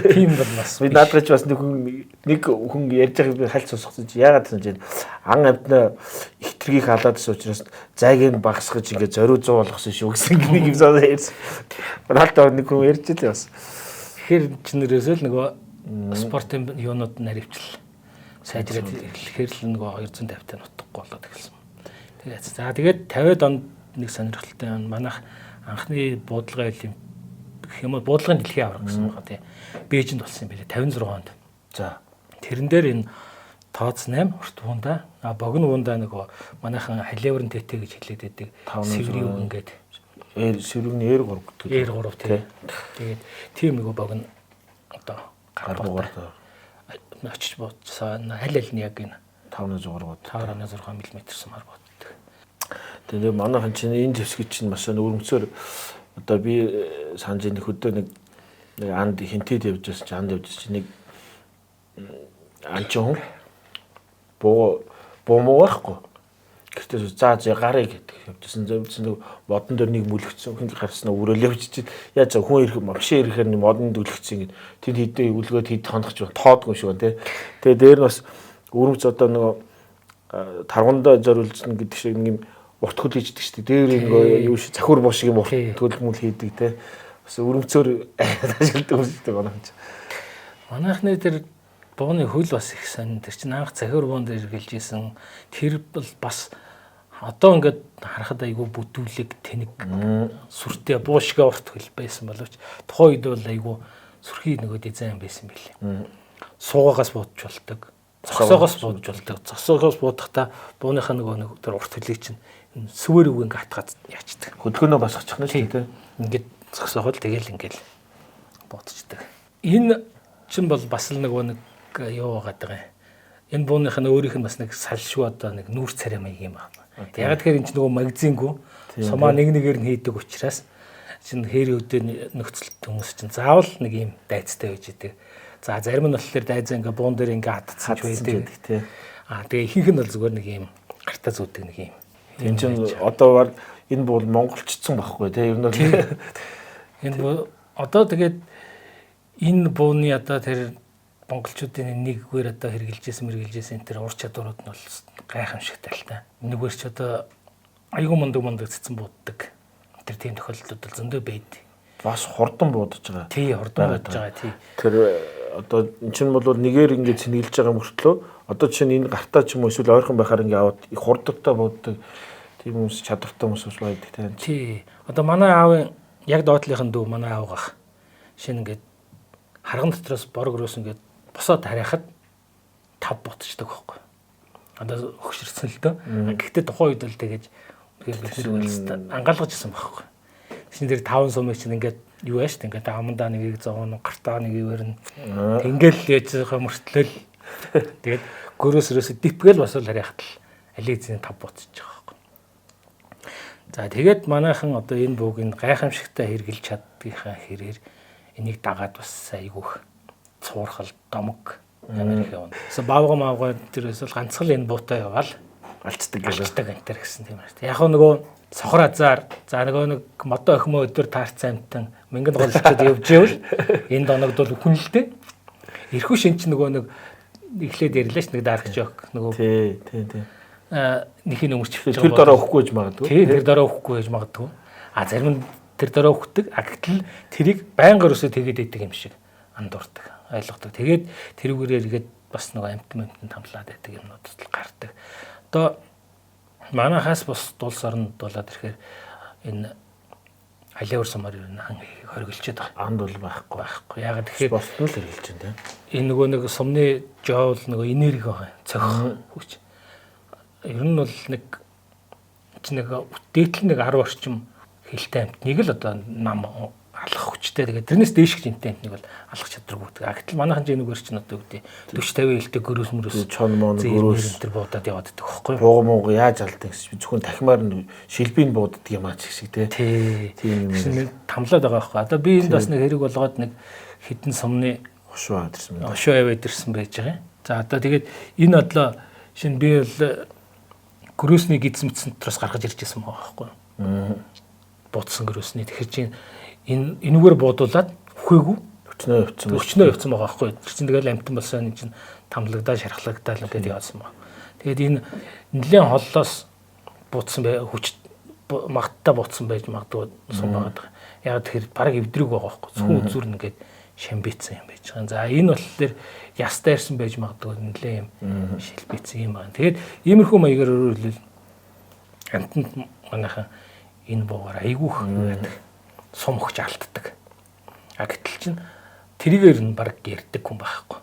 тийм бол бас би наадгаж бас нэг хүн ярьж байгааг би хальт сонсгосон чи яагаад гэж ан амтнаа их тэргийг халаад гэсэн учраас зайг нь багасгаж ингээд зориу 100 болгосон шүү гэсэн нэг юм санаа ярьсан. Наадаа нэг хүн ярьж илээ бас. Тэгэхээр чинэрээсээ л нөгөө спортын юунууд наривчлал сайжраад ирэхээр л нөгөө 250-тай нутахгүй болоод эхэлсэн. Тэгээд 50-аад онд нэг сонирхолтой юм. Манайх анхны буудлага гэх юм бол буудлагын дэлхийн авраг гэсэн байгаа тийм. Бээжинд болсон юм билээ 56 онд. За тэрэн дээр энэ тооц 8 урт буунда богино буунда нөгөө манайхан халиаврын тэтэ гэж хэлээд байдаг. Сэврийн ингээд сэврийн эр 3 гэдэг. Эр 3 тийм. Тэгээд тийм нөгөө богино одоо гарбуугаар очиж буудсан аль нь яг энэ 5.6 бод 5.6 м сумаар бод. Тэгээ манайхан чинь энэ зэвсгэж чинь маш өргөмцөөр одоо би санаж нэг хөдөө нэг анд хинтэд явж байсан чи анд явж чинь нэг анчин буу байхгүй. Гэхдээ заа гарыг гэдэг явжсэн зөвсөн нэг модон дээр нэг мүлгцсэн хүн гарснаа өрөөл явж чинь яаж хүн ирэх машин ирэхээр нэг модон дүлгцсэн ингэ тэнд хэдээ өвлгөөд хэд хоногч тоодгүй шүү тий. Тэгээ дээр нь бас өрөмц одоо нөгөө таргундаа зориулсан гэдэг шиг нэг юм урт хөл хийждэг шүү дээ. Дээр ингээ юу шиг захиур боо шиг юм урт төлмөл хийдэг те. Бас өрөмцөөр ашигладаг юм шүү дээ манайч. Манайхны тэр бууны хөл бас их сонь. Тэр чинь анх захиур буун дээр гэлж исэн. Тэр бол бас одоо ингээд харахад айгүй бүдүүлэг тэнэг сүртэй буу шиг урт хөл байсан боловч тухайн үед бол айгүй сүрхий нөгөө дизайн байсан билээ. Суугаагаас буудж болдог. Зогсоогоос буудж болдог. Зогсоогоос буудахдаа бууныхаа нөгөө тэр урт хөлийг чинь сүвэр үгэн гатгаад яачдаг. Хөдөлгөөнөө басгачих нь шүү дээ. Ингээд зогсоохол тэгэл ингээл бодчихдаг. Энэ чинь бол бас л нэг юу байгаа. Энэ бууных нь өөрийнх нь бас нэг салшгүй одоо нэг нүүр царай маяг юм байна. Яг тэгэхээр энэ чинь нөгөө магазингүй сумаа нэгээр нь хийдэг учраас чинь хэр өдөө нөхцөлт хүмүүс чинь заавал нэг юм дайцтай байж идэг. За зарим нь болохоор дайзаа ингээ буун дээр ингээ хатцсан ч байдаг тий. Тэгээ ихэнх нь бол зүгээр нэг юм гартаа зүүдэг нэг юм. Энэ чинь одоо энэ бол монголчцсан байхгүй тий. Ер нь энэ одоо тэгээд энэ бууны одоо тэр монголчуудын нэггээр одоо хэрэгжилжсэн тэр ур чадварууд нь бол гайхамшигтай л та. Нэггээр ч одоо аюу мундаг цэцэн бууддаг. Тэр тийм тохиолдлууд бол зөндөө байдаг. Бас хурдан буудаж байгаа. Тий, хурдан буудаж байгаа тий. Тэр одоо эн чинь бол нэгээр ингэж цэнгэлж байгаа мөртлөө одоо чинь энэ гартаа ч юм уу эсвэл ойрхон байхаар ингэ аваад их хурдтай бууддаг тийм хүмүүс чадвартай хүмүүс байдаг тийм. Тий. Одоо манай аавын яг доотлынхын дүү манай аавгах шинэ ингээд харган дотроос борог руус ингээд босоод харихад 5 ботчдаг байхгүй. Одоо хөгшөрсөн л дөө. Гэхдээ тухайн үед л тэгэж бид нэр ангаалгаж ирсэн байхгүй. Шин дээр 5 сумыг чинь ингээд юу яаш тэ ингээд амандаа нэг 100 гартаа нэг ивэрн ингээл яаж байгаа мөртлөл тэгээд гөрөөсрөөс дипгээл бас л харихад л ализийн 5 буцаж байгаа байхгүй. За тэгээд манайхан одоо энэ буугийг гайхамшигтай хэрглэж чаддгийнхаа хэрээр энийг дагаад бас айгүйх цуурхал домог Америк явна. So баавга маавга тэрээс л ганцхан энэ буутай яваал алцдаг антер гэсэн тийм байна. Яг нөгөө сохор азар за нөгөө нэг модо охимо өдөр таарцсан амтан мянган голчод явж ивэл энэ доногд бол хүнэлтэй. Ирхүү шинч нөгөө нэг эхлээд ярьлаа ш нэг дарк жок нөгөө тий. нэхийн өмөрчвч тэр дараа өгөхгүй гэж магадгүй. Тий тэр дараа өгөхгүй гэж магадгүй. А зарим нь тэр дараа өгдөг. А гэтэл тэрийг байнга өрөөсөө тэгээд идэг юм шиг андуурдаг. Ойлгодог. Тэгээд тэрүүгээрээ игээд бас нөгөө амтан тамлаад байдаг юмнууд л гардаг. Одоо манайхаас бус дулс орнд болоод ирэхээр энэ халиавар сумаар юу хан хоригдолчод байгаа. Анд бол байхгүй. Ягаад тэгэхээр босдон л хэрэгжилж байна тийм. Энэ нөгөө нэг сумны жоол нөгөө энерги байгаа. Цохих хүч. Ер нь бол нэг дээдл нэг 10 орчим хилтэй амтныг л одоо нам алах хүчтэй. Тэгээд тэрнээс дээш хинтэй амтныг бол алах чадваргүй. Гэтэл манайхан жинүүгээр чинь одоо үгүй 40 50 хилтэй гөрөөс мөрөөс чон мон гөрөөс тэр буудаад яваад байдаг байхгүй. Бууга мууга яаж алдаг гэсэн зөвхөн тахимаар нь шилбийн бууддаг юм аа ч шиг тийм юм. Тамлаад байгаа байхгүй. Одоо би энд бас нэг хэрэг болгоод нэг хідэн сумны хошуу авдэрсэн байна. Хошуу аваад ирсэн байж байгаа юм. За одоо тэгээд энэ бодлоо шинэ би бол гөрөөсний гидс мэдсэн дотроос гаргаж ирж байсан байгаа байхгүй. Буудсан гөрөөсний тэгэхээр чинь энүүгээр буудуулаад үхээгүй өчнөө явцсан байгаа байхгүй. Тэр чинь тэгэл амтан болсон энэ чинь тамлагдаа шархлагдаа л ингээд явсан байгаа. Тэгээд энэ нэлээд холлоос буудсан бай хүч магттай буудсан байж магадгүй сум байгаа. Яг тэгэхээр бараг эвдрэг байгаа байхгүй. Зөвхөн үзүр нь ингээд шамбицсан юм байж байгаа. За энэ бол тэр ястай ирсэн байж магадгүй нэлээд юм шилбицсэн юм байна. Тэгээд иймэрхүү маягаар өөрөөр хэлбэл амтанд манайхан энэ буугаар айгүйх байдаг. Сумхж алддаг. А гэтэл чинь тэрийгээр нь баг ярддаг хүн байхгүй.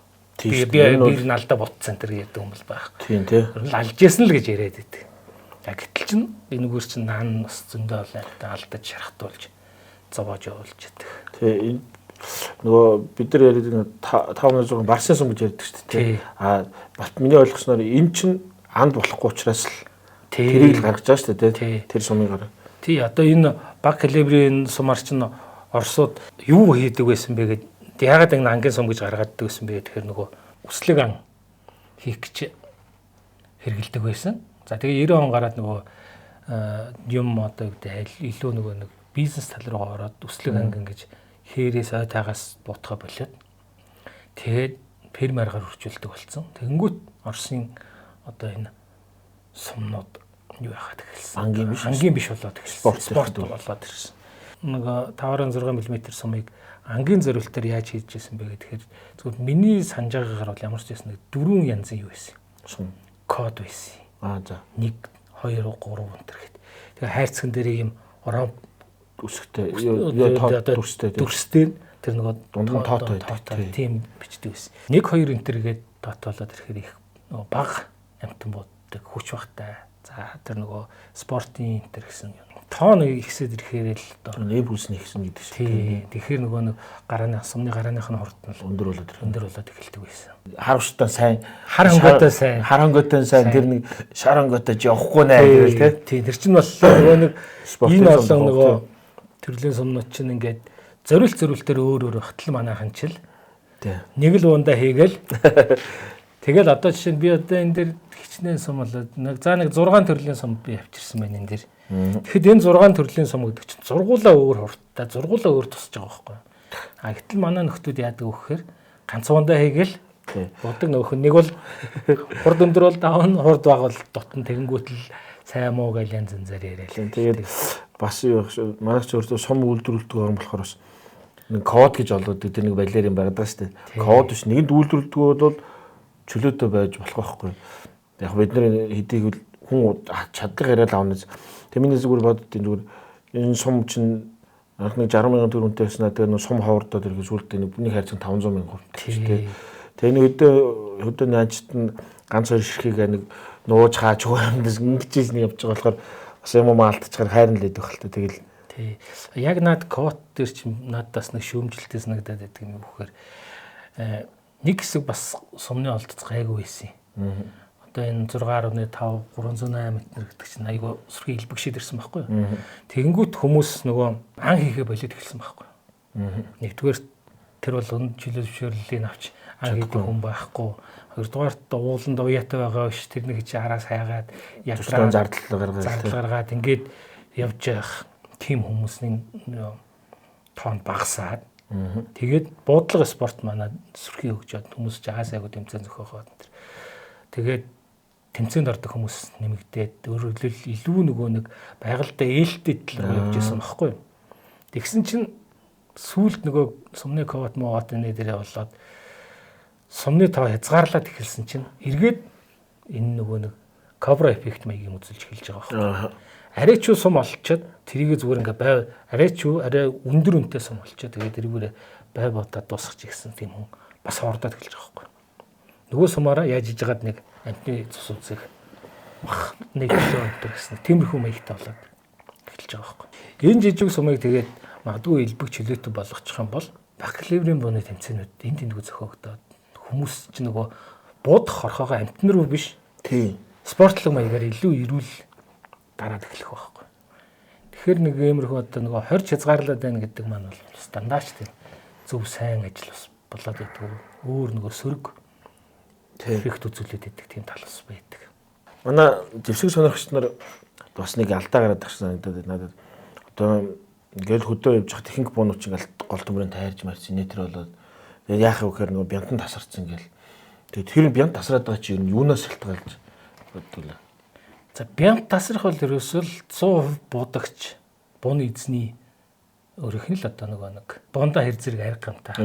Би налда бутсан тэр ярьдаг хүн бол байхгүй. Тийм тий. Алж ясан л гэж яриад байдаг. А гэтэл чинь энэгээр чинь наан бас зөндөө алдаж шархтуулж зовоож явуулж яддаг. Тий. Нөгөө бид нар яриад 5-6 барсын сум гэж ярьдаг шүү дээ. А миний ойлгосноор энэ чинь анд болохгүй учраас л тэрийг л гаргаж байгаа шүү дээ. Тэр сумыг гараа. Тий одоо энэ баг калибрийн сумар чинь Оросууд юу хийдэг байсан бэ гэд яагаад энэ ангийн сум гэж гаргадаг байсан бэ гэхээр нөгөө үслэг ан хийх гэж хэрэгэлдэг байсан. За тэгээ 90 он гараад нөгөө юм одоо илүү нөгөө нэг бизнес тал руу ороод үслэг анги гэж хээрээс ой тагаас буутгаа болоод тэгээд фермергаар хурцуулдаг болсон. Тэгэнгүүт Оросын одоо энэ сумнууд юу яхад эхэлсэн. Ангийн биш болоод эхэлсэн. Спорт болоод ирсэн. Нэг 5.6 мм сумыг ангийн зориултаар яаж хийж ирсэн бэ гэхээр зөвхөн миний санаж байгаагаар бол ямар ч байсан нэг 4 янзын юу байсан. Сум код байсан. За 1 2 3 өнтер гэхэд. Тэгээ хайрцаган дээр юм ороо үсгтэй дүрстэй тэр нөгөө дунд тоотой тийм бичдэг байсан. 1 2 энтер гээд тоотолоод ирэхээр их нөгөө баг амтан бууддаг хүч багтай. За тэр нөгөө спортын энтер гэсэн юм. Тоон ихсэд ирэхээр л одоо нэв бүсний ихсэн гэдэг шүү. Тэгэхээр нөгөө нэг гарааны сумны гарааных нь хурдан өндөр болоод эхэлдэг байсан. Харавштай сайн, хар хонгойтой сайн тэр нэг шар хонгойтой явахгүй нэ гэвэл тий. Тэр чинь бол нөгөө нэг энэ олон нөгөө төрлийн сумнууд чинь ингээд зориултаар өөр хатал манайхан чил. Нэг л ундаа хийгээл. Тэгэл одоо жишээ нь би одоо энэ дэр хичнээн сум болоод нэг 6 төрлийн сум би авчирсан байна энэ дэр. Тэгэхэд энэ 6 төрлийн сум гэдэг чинь зургуулаа өөр хурдтай, зургуулаа өөр тусаж байгаа байхгүй. А гэтэл манай нөхдүүд яадаг вэ гэхээр ганц ундаа хийгээл бодог нөхөн нэг бол хурд өндөр бол давн хурд баг бол дотн тэгэнгүүт л сайн муу гэж янз янзаар яриа. Тэгээд бас юу манай ч өөртөө сум үйлдвэрлэдэг орн болохоор бас нэг код гэж олоод тэр нэг балерин байгаад шүү дээ. Код биш нэгэнд үйлдвэрлэдэг бол чөлөөтэй байж болох байхгүй. Яг бид нар хэдийг хүн чаддаг яриад авна. Тэмний зүгээр бодод энэ зүгээр энэ сум чинь анхны 60,000 төгрөгтэй байснаа тэгээ нэг сум хоордоод ирэх сүлдээ нэг бүний хайрцаг 500,000 хүрдэг шүү дээ. Тэгээ нэг өдөө наачт нь ганц хоёр ширхийг нэг нууж хаач хуамдас ингэж нэг явж байгаа болохоор бас юм алдчихаар хайрн л идэх хэлтэй тэгэл Тий. Яг над код дээр ч надаас нэг шүүмжлэлтэй санагдаад байдаг юм бөхөр. Нэг хэсэг бас сумны олдоц гайгүй байсан юм. Одоо энэ 6.5 308 м гэдэг чинь айгүй сүрхий илбэгшээд ирсэн байхгүй юу? Тэгэнгүүт хүмүүс нөгөө ан хийхэ болоод эхэлсэн байхгүй юу? Нэгдүгээр тэр бол өндөр зөвшөөрлийг авч ан хийдэг хүн байхгүй. Хоёрдугаарт ууланд уяатай байгаа биш тэрнийг чи араас хайгаад ятраа зардал гаргаад ингээд явж явах тийм хүмүүсийн тоон багасаад тэгээд буудлага спорт манай сүрхий хөгжөөд хүмүүс жагаас айгуу тэмцээн зөхөөхөөд тэгээд тэмцээнд ордог хүмүүс нэмэгдээд өөрөөр хэлбэл илүү нөгөө нэг байгальтай ээлтэй төлөв явж исэн байхгүй юу. Тэгсэн чинь сүүлд нөгөө сумны ковот моогот энэ дээрээ болоод сумны тав хязгаарлаад эхэлсэн чинь эргээд энэ нөгөө нэг кобра эффект маягийг үзүүлж эхэлж байгаа байхгүй. Арай ч сум олчоод тэрийг зүгээр ингээ бай арай ч арай өндөр үнэтэй сум олчоод тэгээд тэрүүгээр бай бодоод дуусгах гэсэн тийм хүн бас хордоод эхэлж байгаа байхгүй. Нөгөө сумаараа яаж иж байгаад нэг амтны цус үзэх нэг өдөр гэсэн тиймэрхүү маягтай болоод эхэлж байгаа байхгүй. Энэ жижиг сумыг тэгээд магадгүй элбэг чөлөөтэй болгочих юм бол бакалаврын бууны тэмцээнүүд энд тэндгүй зохиогдоод хүмүүс ч нөгөө буудах хорхоогоо амтны руу биш тий спортлог маягаар илүү ирүүл дараад эхлэх байхгүй. Тэгэхээр нэг иймэрхүү одоо нөгөө хорж хязгаарлаад байна гэдэг маань бол стандарт тийм зөв сайн ажил бас болоод байдаг. Өөр нөгөө сөрөг эффект үзүүлээд байдаг тийм тал бас байдаг. Манай дэвсгэр сонирхогч нар бас нэг алдаа гараад тагсан надад надад одоо ингээл хөдөө явж хат ихэнх буунууч ингээл гол төмрөнд тайрж марцсан нэтэр болоод тэгээд яах вэ гэхээр нөгөө бянтан тасарсан ингээл тэгээд тэр бянт тасраад байгаа чи юунаас шалтгаалж бодвол за бянт тасрах бол ерөөсөө 100% будагч бууны эзний өөрийнх нь л одоо нөгөө нэг бунда хэр зэрэг арга гамтаа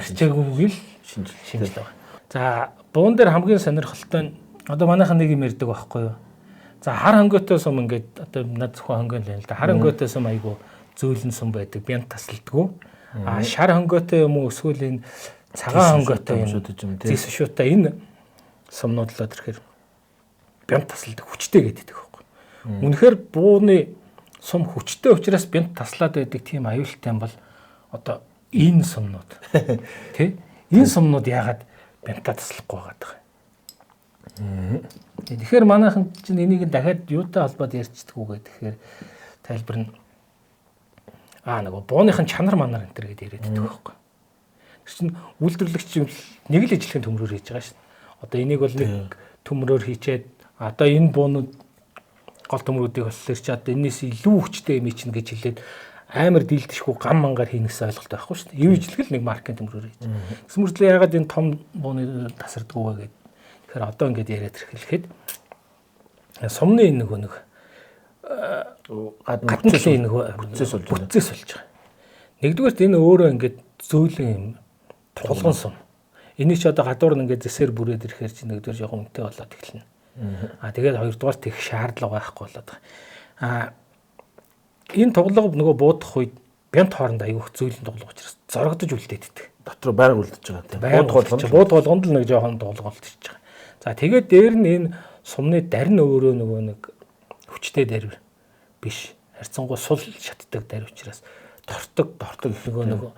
арчаагүй л шинжил байгаа. За буун дээр хамгийн сонирхолтой нь одоо манайхан нэг юм ярьдаг байхгүй юу? За хар хөнгөтэй сум ингээд одоо над зөвхөн хөнгөн л юм л да. Хар хөнгөтэй сум айгу зөөлөн сум байдаг. Бянт тасалдаггүй. А шар хөнгөтэй юм уу эсвэл энэ цагаан хөнгөтэй юм зис шуутай энэ сумнууд л тэрхээр бянт тасалдаг хүчтэй гэдэг байхгүй. Үнэхээр бууны сум хүчтэй учраас бянт таслаад байдаг тийм аюултай юм бол одоо энэ сумнууд тий энэ сумнууд яагаад бянтаа таслахгүй байгаа юм. Тэгэхээр манайхан чинь энийг дахиад юутай холбоод ярьцдаг үгээ тэгэхээр тайлбар нь нөгөө бууныхын чанар манар энэ төр гэдээ яриад байдаг байхгүй. Тэр чинь үйлдвэрлэгч нэг л ижилхэн төмрөөр хийж байгаа шин. Одоо энийг бол нэг төмрөөр хийчээд одоо энэ буунууд гол төмрүүдийг болохоор чи одоо энэс илүү хүчтэй юм чинь гэж хэлээд амар дийлдэшгүй гам мангаар хийнэсээ ойлголт байхгүй шүү дээ. Юу ижилгэл нэг маркетинг төмрөөр хийж. Гэсэн мөртлөө ягаад энэ том бууны тасарддаг вэ гэдэг. Тэгэхээр одоо ингэж яриад ирэхэд сумны нөгөө нэг гадны нөгөө процесс болж байгаа. Нэгдүгээрт энэ өөрөө ингэж зөөлөн юм тулган сум. Энийг ч одоо гадуур нь ингэж зэсээр бүрээд ирэхээр чи нэгдүгээр жоохон үнэтэй болоод эхэлнэ. Тэгээд хоёрдугаар тех шаардлага байхгүй болоод байгаа. Энэ тоглого нөгөө буудах үед бянт хооронд аягүй зөөлөн тоглого учраас зорогдож үлдээддэг. Дотор байнга үлдэж байгаа тийм. Бууд болгонд л нэг жоохон тоглолт ирж байгаа. За тэгээд дээр нь энэ сумны дарин өөрөө нөгөө нэг хүчтэй дарив биш. Харьцангуй сул шатдаг дарив учраас тортог нөгөө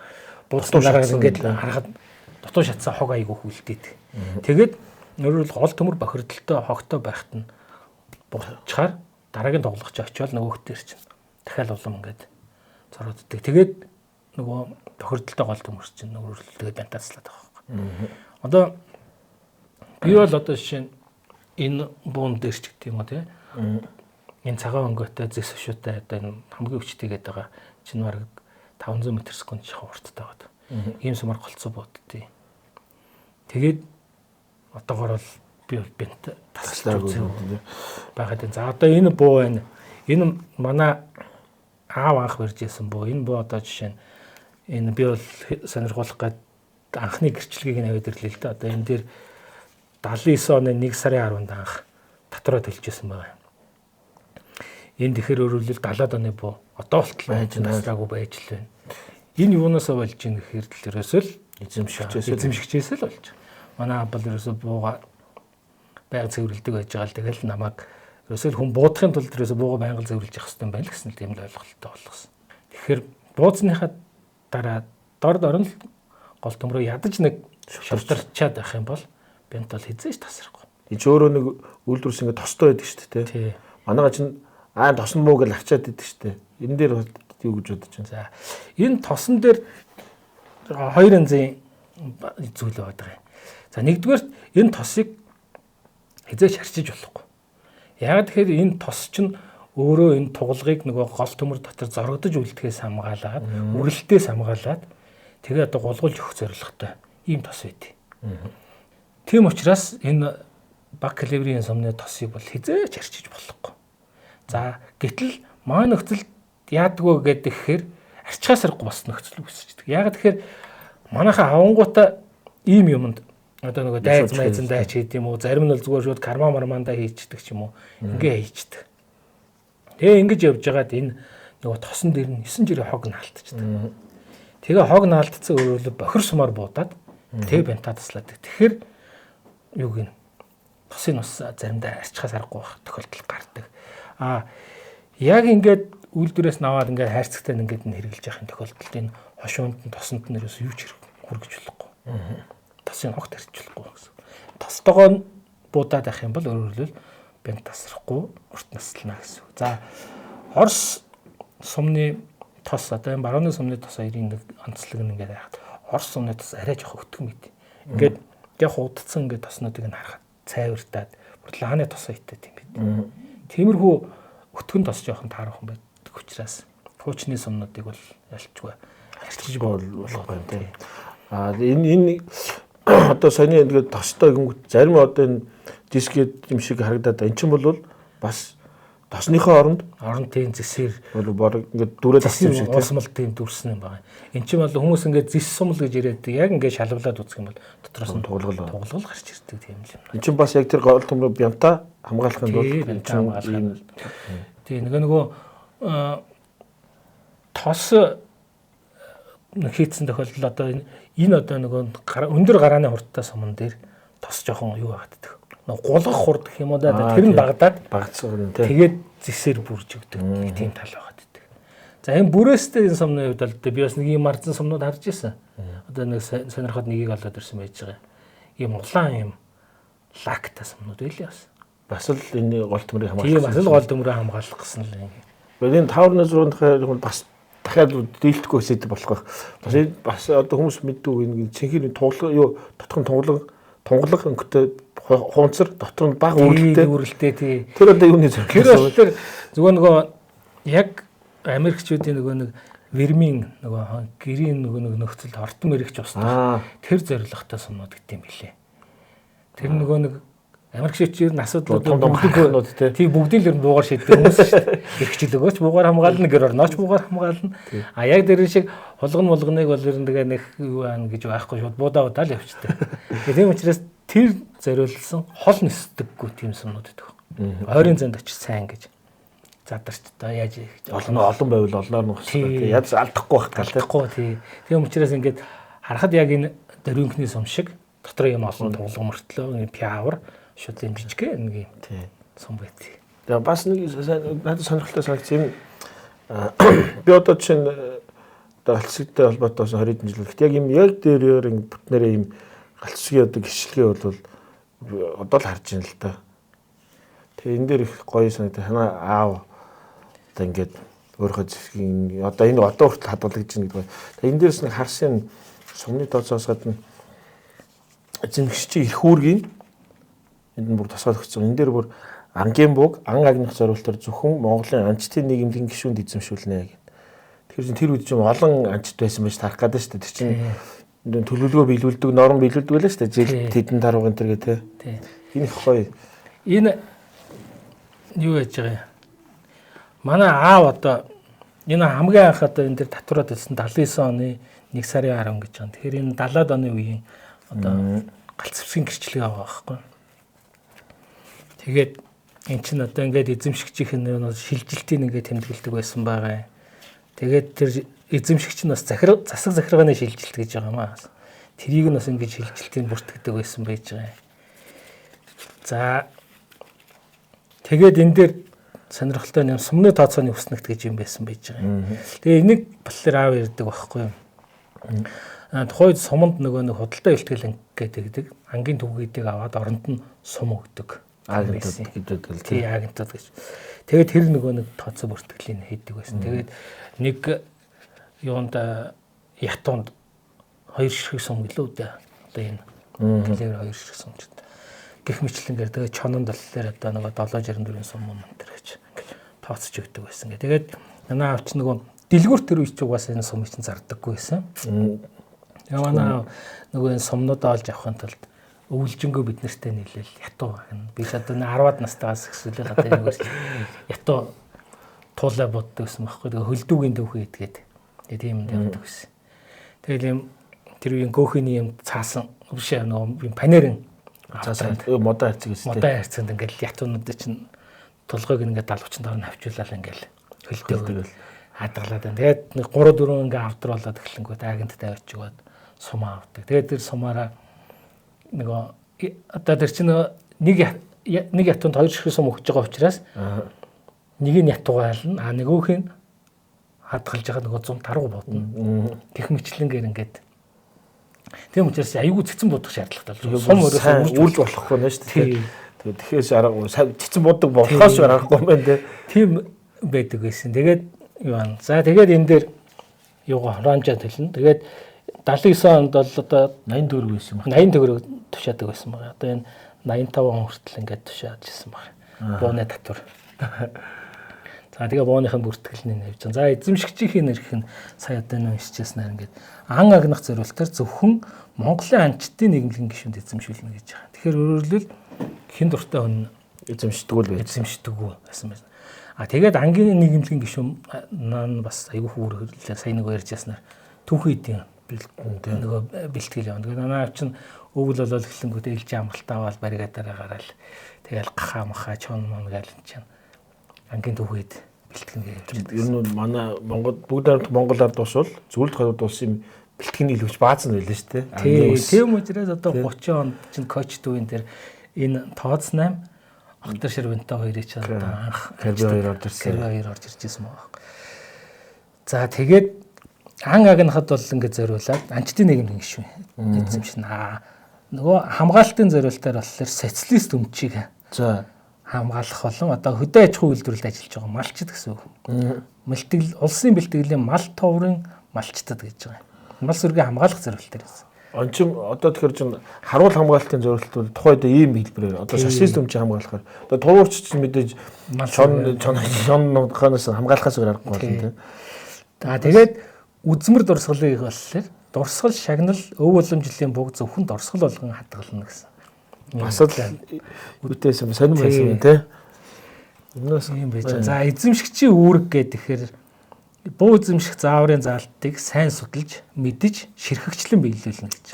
буудсан дараагаар ингээд харахад дотоо шатсан хог аягүй хүлдээд. Тэгээд өөрөөр гол төмөр бохирдолтой хогтой байхад нь буучаар дараагийн тоглогч очивол нөгөөхтөр чинь дахиад улам ингээд зорооддаг. Тэгээд нөгөө бохирдолтой гол төмөр чинь өөрөөр тэгээд бантааслаад байгаа байхгүй. Одоо би бол одоо жишээ нь энэ буун дээр ч гэдэг юм уу тий. Энэ цагаан өнгөтэй зэс өшөөтэй одоо энэ хамгийн хүчтэй гэдэг байгаа чинь баг 500 м/сек шахуу урттай байгаа. Ийм сумар голцоо буудтыг. Тэгээд одоогоор бол би бэнт таслаагүй байгаад байна. За одоо энэ буу байна. Энэ манай аав анх барьж ирсэн буу. Энэ буу одоо жишээ нь энэ би бол сонирхуулах гээд анхны гэрчлэгийг нь аваад ирлээ л да. Одоо энэ дээр 79 оны 1 сарын 10-нд анх татвараа төлжсэн байгаа. Энэ тэгэхээр өөрөөр 70-аад оны буу одоо болтол байж насраагүй байж л байна. Энэ юунаас болж ийн гэхээр л ерөөсөө л эзэмшигчээс л болж. Манай аав бол ерөөсөө бууга байнга цэвэрлдэг байж байгаа л тэгэл намайг ерөөсөө хүн буудахын тулд ерөөсөө бууга байнга цэвэрлж явах хэрэгтэй юм байна гэсэн тийм л ойлголттой болгосон. Тэгэхээр бууцныхаа дараа дор дор нь гол төмрөө ядаж нэг шавтарчаад байх юм бол бент бол хизээж тасрахгүй. Энд өөрөө нэг үйлдвэрс ингээд тостой байдаг шүү дээ. Тий. Манайга чинь тосон муу гэж авчаад идэг шүү дээ. Энэ дээр юу гэж бодож байна? За энэ тосон дээр хоёр янзын зүйл байдаг юм. За нэгдүгээр энэ тосыг хизээж харьцаж болохгүй. Яг тэгэхээр энэ тос чинь өөрөө энэ тугалгыг нөгөө гол төмөр дотор зоргодож үлдэхээс хамгаалаад, үрэлтээс хамгаалаад тэгээ одоо гулгуулж өгөх зорилготой ийм тос байдیں۔ Тийм учраас энэ баг калибрийн сумны тосыг бол хизээж харьцаж болохгүй. За гэтэл маань нөхцөл яадгүй гэхээр арчхаас аргагүй бас нөхцөл үүсчихдэг. Яг тэгэхээр манайхаа авангуудаа ийм юмд одоо нөгөө дайз майзан дайч хийд юм уу, зарим нь л зүгээр шууд карма мармандаа хийчихдэг ч юм уу, ингээ хийчихдэг. Тэгээ ингэж явж байгаад энэ нөгөө тосон дээр нь 9 жирийн хог наалтчихдаг. Тэгээ хог наалтцсан өөрөөр бохир сумаар буудаад тэгээ бента таслаадаг. Тэгэхээр юу гин тосын ус заримдаа арчхаас аргагүй байх тохиолдол гардаг. Яг ингээд үйлдвэрээс наваад ингээд хайрцагтай ингээд нь хэрэгжилж яхахын тохиолдолд энэ хошуунд нь тосонд нь ерөөс юу ч хүргэж болохгүй. Тосын хогт арчилахгүй гэсэн. Тостогоо буудаад авах юм бол өөрөөр хэлбэл бент тасрахгүй урт наслана гэсэн. За Орос сумны тос одоо энэ барууны сумны тос хоёрын нэг онцлог нь ингээд яхад Орос сумны тос арай жоох өтгөн мэт. Ингээд яг удацсан ингээд тоснуудыг нь харахад цайвартаад бүр лааны тос хийтэй тийм бид. Тиймэрхүү өтгөн тос жоохон таарах юм байдаг учраас хуучны сумнуудыг бол ялчгүй арчиж болохгүй юм тийм. Энэ одоо саяны ингээд тостой гингүүт зарим одоо энэ дискет юм шиг харагдаад эн чинь бол бас тосныхоо оронд тийм зэсээр бол ингээд дүрээ тассан юм шиг тийм тийм дүрсэн юм байна. Эн чинь бол хүмүүс ингээд зэс сумл гэж яриад яг ингээд шалвлаад үзэх юм бол дотроос нь тугалгал гарч ирдэг тийм л юм. Эн чинь бас яг тэр гол төмрөө бянта хамгаалахын тулд эн чинь тийм нөгөө тос хийцэн тохиолдол одоо энэ одоо нөгөө өндөр гарааны хурдтай суман дээр тос жоохон юу багтдаг. Гулгах хурд гэх юм уу да тэр нь багцсан тийм. Тэгээд зэсээр бүрж өгдөг тийм тал байгаад. За энэ бүрээстэй энэ сумны хувьд бол би бас нэг юм марцсан сумнууд харж ирсэн. Одоо нэг сонирхоод нэгийг олоод ирсэн байж байгаа. Ийм улаан юм лакта сумнууд байлээ бас. Бас л энэ гол төмрийг хамгаалах. Тийм бас л гол төмрийг хамгаалах гэсэн л юм. Энэ 5-6 бас дахиад дийлдэхгүй хэсэд болох байх. Бас одоо хүмүүс мэддэг энэ цэнхэр тунгалаг юу дотор нь тунгалаг өнгөтэй хуунцар дотор нь бага үрэлтэй тий. Тэр одоо юуны зэрэг. Тэр зүгээр нөгөө яг Америкчүүдийн нөгөө нэг вермийн нөгөө гэрийн нөгөө нөхцөлд ортон мэрэгч устгах тэр зорилготой сумнууд гэдэг юм билээ. Тэр нөгөө нэг Америкчүүд нь асуудал бүгднүүд тий бүгдийн л буугаар шийддэг хүмүүс шүү дээ. Иргэжил өгөөч буугаар хамгаална, гэр орнооч буугаар хамгаална. Яг тэр шиг болгоныг бол ер нь тэгээ нэг юу аана гэж байхгүй шууд буудаа л явчихдаг. Тийм учраас тэр зориулсан хол нисдэггүй тийм сумнууд байдаг. Ойрын занд очиж сайн гэж задарч одоо яаж олон байвал олноор нь хөсөлтэй яаж алдахгүй байх алдахгүй тий. Тийм учраас ингээд харахад яг энэ дөрвөнхний сум шиг дотор юм олон тулгам мөртлөө пиавар шууд юм жижиг нэг юм сум байдаг. Тэгээ бас нэг надад сонирхолтой санагдсан би одоо чинь галцсэгтэй холбоотой 20 жил гэхдээ яг юм яг дээр бүтнээрээ юм галцсгийн одоо гიშгэлгээ бол одоо л харж байна л да. Тэгээ энэ дээр их гоё санагдав. Ханаа аав одоо ингээд өөрийнхөө зэвсгийн одоо энэ одоо хүртэл хадгалагдаж байна гэдэг. Тэгээ энэ дээрс нэг харсан сумны тооцоос гадна эзэмшигчийн их үүргийн энд бүр тасгал өгсөн. Энэ дээр бүр ангийн бууг ан агних зориултаар зөвхөн Монголын анчтын нийгэмлэгийн гишүүнд эзэмшүүлнэ гэдэг. Тэгэхээр тэр үед чинь олон анчт байсан байж тарах гэдэг шүү дээ. Тэр чинь төлөвлөгөө биелүүлдэг, норм биелүүлдэг байлаа шүү дээ. Жил тэдэн таруугын тэргээ те. Энэ их гоё. Энэ юу яаж байгаа юм? Манай аав одоо энэ хамгийн анх одоо энэ дээр татвараад байсан 79 оны 1 сарын 10 гэж байгаа. Тэгэхээр энэ 70-аад оны үеийн одоо галцвсгийн гэрчлэг аваа байхгүй. Тэгээд эн чинь одоо ингээд эзэмшигчийн шилжилтийг ингээд тэмдэглэдэг байсан байгаа. Тэгээд тэр эзэмшигч нь бас засаг захиргааны шилжилт гэж байгаа маа. Тэрийг нь бас ингээд шилжилтийг бүртгэдэг байсан байж байгаа. За тэгээд энэ дээр сонирхолтой юм сумны тооцооны үснэгт гэж юм байсан байж байгаа. Тэгээ энийг болохоор аав ярьдаг байхгүй юу? Тухайд суманд нөгөө нэг худалдаа бэлтгэл гэдэг ангийн төвгүүдийг аваад оронд нь сум өгдөг. Агентууд гэдэг л тий агентууд гэж. Тэгээд тэр нөгөө нэг тооцоо бүртгэлийг хийдэг байсан. Тэгээд нэг юунд ятунд 2 ширхэг сум гэлөө дээ. Одоо энэ клевер 2 ширхэг сум ч. Гэх мэтлэнгээр тэгээд чонон доллар одоо нөгөө 764 сум юм энэ гэж тооцож өгдөг байсан. Тэгээд манай авч нөгөө дэлгүүр тэр үеч угаасаа энэ сумыг чинь зардаггүй байсан. Тэгээ манай нөгөө энэ сумнуудаа олж авахын тулд өвлжөнгөө бид нартай нийлээл ятуу байна. Би ч одоо 10-аад настайгаас эхлүүлээд одоо нэгээс ятуу туулаа боддог гэсэн байхгүй. Тэгээ хөлдүүгийн дөвхөө идгээд тийм юм явдаг гэсэн. Тэгэл юм тэр үеийн гөөхний юм цаасан биш нөгөө панерын цаасан модоо харцаг гэсэн. Модоо харцанд ингээл ятуунууд чинь толгойг ингээд 70-30 дор нь авчуулаад ингээл хөлдөг хадгалаад байна. Тэгээд нэг 3-4 ингээ авдруулаад эхлэнгүүт агенттай очиод сумаа авдаг. Тэгээд тэр сумаараа нөгөө одоо тэр чинь нэг ятунд 2 ширхэг сум өгч байгаа учраас нэг нь ятуугаа ялна. А нөгөөх нь хадгалж байгаа нөгөө 100 таруу бодно. Гэх мэтлэнгээр ингээд тийм учраас аюулгүй цэцэн будах шаардлагатай. Сум өөрөөсөө үрж болохгүй нэ шүү дээ. Тэгэхээр аргагүй цэцэн буддаг болохоос аргагүй юм байна те. Тийм байдаг байсан. Тэгээд юу ан. За тэгээд энэ дээр юугаа хоромжаа төлнө. Тэгээд 79 онд бол одоо 84 байсан юм. 80 төгрөг тушаадаг байсан байна. Одоо энэ 85 он хүртэл ингээд тушааж ирсэн байна. Бууны татвар. За тэгээ бууныхын бүртгэлний нэвж. За эзэмшигчийн нэрх нь сая одоо нөө хичээснээр ингээд ан агнах зорилтоор зөвхөн Монголын анчтын нийгмийн гишүүнд эзэмшүүлнэ гэж байгаа. Тэгэхээр өөрөөр хин дуртай хүн эзэмшдэггүй байсан байна. А тэгээд ангийн нийгмийн гишүүн нан бас аюу хөөрөлөө сая нэг ярьж яснаар түүхийдийн нөгөө бэлтгэл явна. Тэгээд манай авчин өвөл болол эхлэнгүүд ээлж амралтаа аваад баригадараа гараал. Тэгэл гахаа махаа чон мон гээл чинь ангийн түүхийд бэлтгэн гэж. Ер нь манай Монгол бүгд ард Монгол ард ус бол зөвлөлт хойд улсын бэлтгэний илүүч бааз нь байлаа шүү дээ. Тийм учраас одоо 30 онд чинь коч дүүн дээр энэ тооц 8 Октор Ширвэнтэй хоёрыг ч одоо анх Карби 2 орж ирсэн. Карби 2 орж ирсэн мөн. За тэгээд ан агнахад бол ингэ зориулаад анчтын нийгмийн гишүүн эзэмшнэ. Нөгөө хамгаалтын зориултаар болохоор социалист өмчийг за хамгаалах болон одоо хөдөө аж ахуйн үйлдвэрлэлд ажиллаж байгаа малчид гэсэн үг. Мэлтгэл улсын бэлтгэлийн мал товрын малчдад гэж байгаа. Мал сүргийн хамгаалах зорилтоор байсан. Ончин одоо тэгэхээр чин харуул хамгаалтын зорилт бол тухайд ийм хэлбэрээр одоо социалист өмчийг хамгаалахаар одоо туугч чинь мэдээж чоннуудхаас хамгаалахаас аргагүй болно тийм. За тэгээд үзмэр дурсгалыг болохоор дурсгал шагнал өв уламжлалын бүг зөвхөн дурсгал болгон хадгална гэсэн. Бас л үтээс юм сонирм байсан юм тийм. Өмнөөс юм байж. За эзэмшигчийн үүрэг гэхээр буу эзэмших зааврын заалтыг сайн судалж мэдж ширхэгчлэн биелүүлнэ гэж.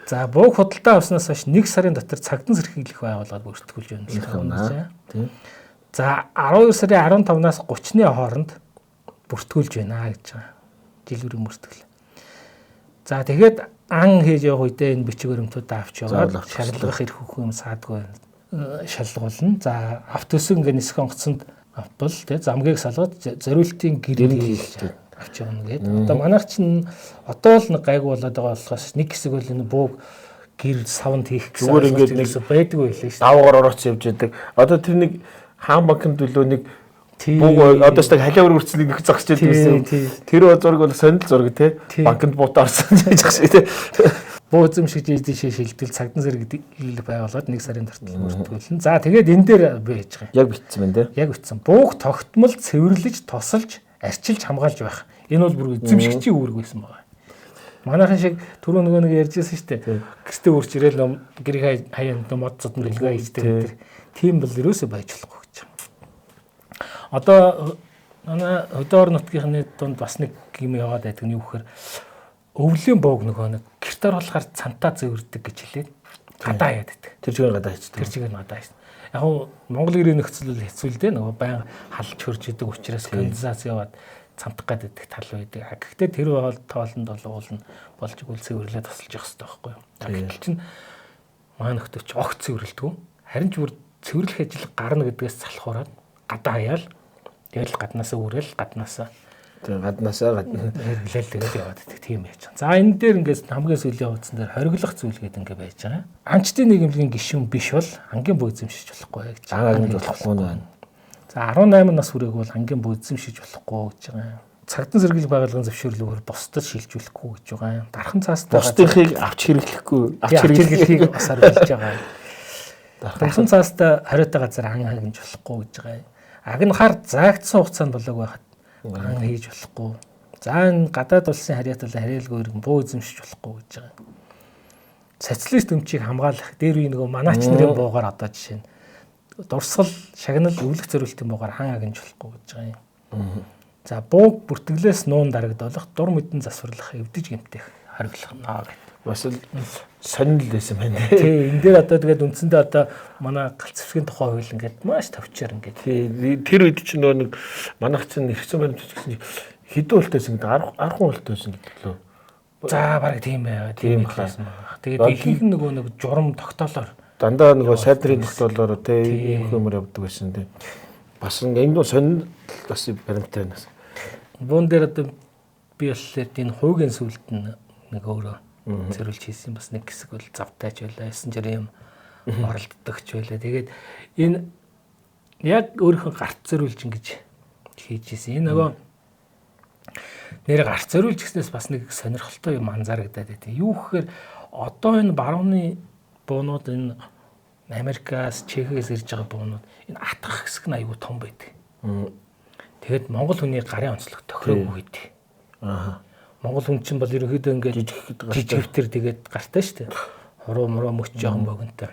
За бууг худалдаа авснаас хойш 1 сарын дотор цагдсан сэрхийлэх байгууллагад бүртгүүлж байна гэх юм байна. За 12 сарын 15-наас 30-ны хооронд бүртгүүлж байна гэж байгаа. Жил бүрийн бүртгэл. За тэгээд ан хийж явах үедээ энэ бичиг баримтуудаа авч яваад шалгах эрх үхэн юм саадгүй шалгуулна. За автобус ингээ нисэх онгоцонд авбал тэгээ замгийг салгаад зориултын гэрэл хийж авч явна гэдэг. Одоо манайх чинь одоо л нэг гайгүй болоод байгаа болохоос нэг хэсэг бол энэ бууг гэр савнд хийх гэсэн зүгээр ингээд нэг байдаг байлээ шүү дээ. Даваагаар орооч явж яадаг. Одоо тэр нэг хаан банкнд төлөө нэг бууг одоо ч халиавар үрцлийг нэг зогсож байсан. Тэр зураг бол сонирхол зураг тий. Банкнд буутаа орсон гэж байгаа шиг тий. Буу эзэмшигч эдийн шилдэл цагдсан сэргийлэл байгуулад 1 сарын дотор бүртгүүлнэ. За тэгээд энэ дээр байж байгаа. Яг бичсэн байна тий. Яг бичсэн. Бууг тогтмол цэвэрлэж, тосолж, арчилж хамгаалж байх. Энэ бол бүр эзэмшигчийн үүрэг байсан байна. Манайхан шиг түрүү нөгөө нэг ярьжсэн шүү дээ. Гэстэй үрч ирээл гэрийн хаяанд мод цод нөлгөө хийдэг. Тийм бол ерөөсөө байж болохгүй гэж байна. Одоо манай хөдөө орон нутгийнхны дунд бас нэг юм яваад байдаг нь юу гэхээр өвлийн бууг нөгөө нэг гэрт оруулахаар цантаа зөөрдөг гэж хэлээд гадаа яад байдаг. Тэр чигээр гадаа хийдэг. Тэр чигээр гадаа хийдэг. Яг нь Монгол ирийн нөхцөл бол хэцүү л дээ. Нөгөө байн халж хөрж идэг учраас конденсац яваад цамтах гэдэг тал байдаг. Гэхдээ тэр тоолонд бол уулна болж игэл цэвэрлээ тасалж явах хэрэгтэй байхгүй юу? Гэтэл чинь маань нөхдөч огт цэвэрлдэг. Харин ч бүр цэвэрлэх ажил гарна гэдгээс залхуураад гадаа хаяал тэгэл гаднаасаа үрэл гаднаасаа Тэгээ гаднаасаа гадна. хэрэглээл тэгэл яваад идэх тийм байж байгаа. За энэ дээр ингээс хамгийн сүүлийн утсан дээр хориглох зүйл гэдэг ингээ байж байгаа. Анчтын нийгэмлэгийн гишүүн биш бол ангийн буу эзэмшиж болохгүй гэж. Ангийн болохгүй нэ. За 18 нас хүрээг бол ангийн буу эзэмшиж болохгүй гэж байгаа. Цагдсан сэргийлэх байгууллагын зөвшөөрлөөр бусдад шилжүүлэхгүй гэж байгаа. Дархан цаастай бусдынхыг авч хэрэглэхгүй, авч хэрэглэхийг бас харуулж байгаа. Дархан цаастай хориотой газар ан хангиж болохгүй гэж байгаа. Аг нь хар заагдсан хугацаанд болоог байхад ан хийж болохгүй. За энэ гадаад улсын харьяатал хариалгүй иргэн буу эзэмшиж болохгүй гэж байгаа. Социалист өмчийг хамгаалах дээр үе нөгөө манаач нарын буугаар одоо жишээ нь дурсгал, шагнал, өвлөх зориултын буугаар хан агнж болохгүй гэж байгаа юм. За бууг бүртгэлээс нуун дарагдуулах, дур мэдэн засварлах, эвдэж гэмтэх хариулах наа гэдэг. Бас л сонирхол байсан байна. Тий, энэ дээр одоо тэгээд үндсэндээ одоо манай галт зэвсгийн тухай хууль ингээд маш товчоор ингээд. Тий, тэр үед чинь нөгөө нэг манайх чинь эргэсэн баримт гэсэн хэдэн үлтээсэн гэдэг 10 үлтээсэн гэдэг лөө. За бараг тийм байга. Тийм хэлсэн байна. Тэгээд ихэнх нь нөгөө нэг журам тогтоолоор дандаа нөгөө сайдрын тогтоолоор тий ийм хөмөр явдаг байсан тий. Бас энэ нь сонирхол бас баримттай байна. Буун дээр одоо би болохоор энэ хуугийн сүлд нэг өөрөө зэрүүлж хийсэн бас нэг хэсэг бол завтайч байлаа. Мессенжер юм оролддогч байлаа. Тэгээд энэ яг өөрийнхөө гарт зориулж ингэж хийж ийсэн. Энэ нөгөө нэр гарт зориулж гиснээс бас нэг сонирхолтой юм анзаарагдаад байт. Юу гэхээр одоо энэ барууны буунууд энэ Америкаас, Чехээс ирж байгаа буунууд энэ атгах хэсэг нь аюу том байдаг. Тэгэд Монгол хүний гарын онцлог тохироогүй гэдэг. Аа. Монгол хүн чинь бол ерөнхийдөө ингээд жижигтэр тэгээд гартай шүү дээ. Хуруу муруу мөч жоохон богинтой.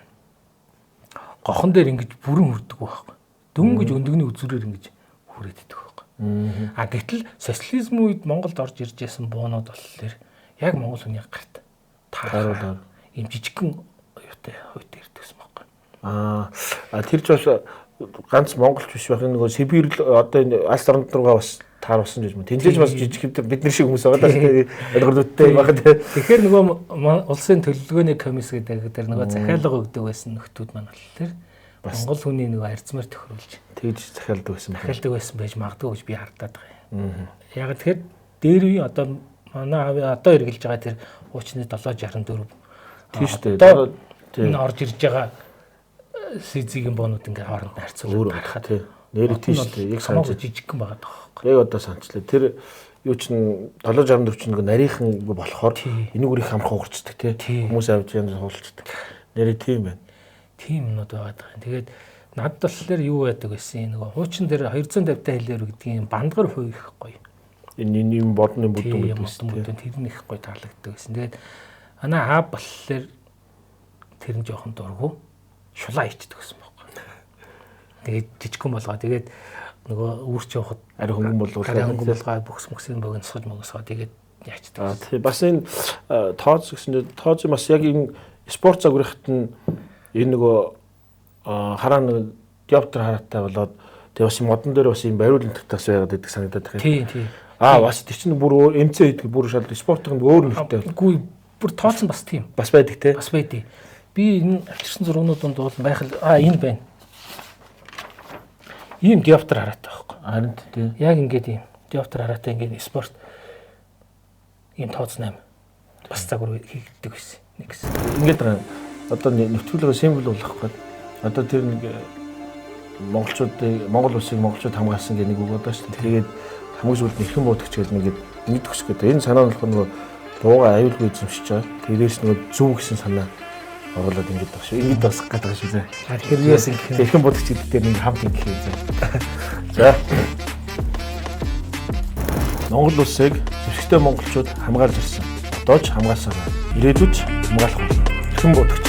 Гохон дээр ингэж бүрэн хүрдэг байхгүй. Дөнгөж өндөгний үзүүрээр ингэж хүрээддэг байхгүй. А гэтэл социализм үед Монголд орж ирж байсан буунууд болохоор яг Монгол хүний гарт тааруулаад ийм жижигхэн оюутай хувьд ирдэгсэн байхгүй. Аа тэр ч бас ганц монголч биш байх нөгөө Сибирь одоо энэ алс орнд руугаа бас тааруулсан гэж юм. Тэнцэж бас жижиг хэвээр бидний шиг хүмүүс байгаа даа ойлгомжтой байгаад. Тэгэхээр нөгөө улсын төлөвлөгөөний комисс гэдэг дээр нөгөө захиалга өгдөг байсан нөхдүүд маань болохоор Монгол хүний нөгөө арьцмаар тохируулж тэгж захиалдаг байсан. Захиалдаг байсан байж магадгүй гэж би хардаад байгаа юм. Яг тэгэхээр дээр үе одоо манай аав одоо эргэлж байгаа тэр хуучны 764 тийм шүү дээ. Энэ орж ирж байгаа сизигийн боонууд ингээ хооронд харьцуулаад харахад нэр тийм шүү дээ. Яг санаж жижигхэн байгаа даа. Яг одоо санчлаа. Тэр юу чинь 764 чинь нэг нарийнхан болохоор энийг үрийг хамрах уурцдаг тий. Хүмүүс авч янз хуулцдаг. Нэрээ тийм байна. Тийм юмнууд байгаа. Тэгээд надад болохоор юу байдаг гэсэн нөгөө хуучин дээр 250 та хэлээр гэдгийг бандгар хуу их гоё. Энэ юм бодны бүдүүн гэдэг тийм тэр их гоё таалагддаг гэсэн. Тэгээд анаа аав болохоор тэр нь жоохон дургу шулаа ичдэг гэсэн байхгүй. Тэгээд жижигхэн болгоо. Тэгээд нөгөө үүрч явахад ари хөнгөн болгоо бүхс мөксийн богиносгож могосгоо тэгээд яачдаг. Тийм бас энэ тооц гэсэн тооц бас яг энэ спорт загварт нь энэ нөгөө хараа нэг диоптер хараатай болоод тэгээ бас модон дээр бас юм бариулын тагтаас байгаад байдаг санагдаад байна. Тийм. Бас тэр чинь бүр МЦ гэдэг бүр шал спортын өөр нэртэй. Үгүй бүр тооцсон бас тийм. Бас байдаг те. Бас байдیں۔ Би энэ авчирсан зургуудын дуул байх энэ байна. Ийм диоптер хараатай байхгүй. Харин тийм. Яг ингээд ийм диоптер хараатай ингээд спорт ийм тооц 8 бас загвар хийгддэг байсан. Нэг гэсэн. Ингээд одоо нэвтрүүлгээ символ болгох гээд одоо тэр нэг Монгол улсыг монголчууд хамгаалсан гэх нэг үг одоо шүү дээ. Тэгээд хамгийн сүүлд нэрхэн буудагч гэл нэг төгсөх гэдэг. Энэ санаа нь болохоор нөгөө бууга аюулгүй эзэмшиж байгаа. Тэрээс нөгөө зөв гэсэн санаа оруулаад ингэж байгаа шүү. Ингэж босгох гэдэг шүү дээ. Хэрэгээс ингэх нэрхэн буудагч гэдэг дээр нэг хамт ингэх юм. За. Монгол улсыг зэвсэгтэй монголчууд хамгаалж ирсэн. Одоо ч хамгаалсаар байна. Ирээдүйд хамгаалах болно. Нэрхэн буудагч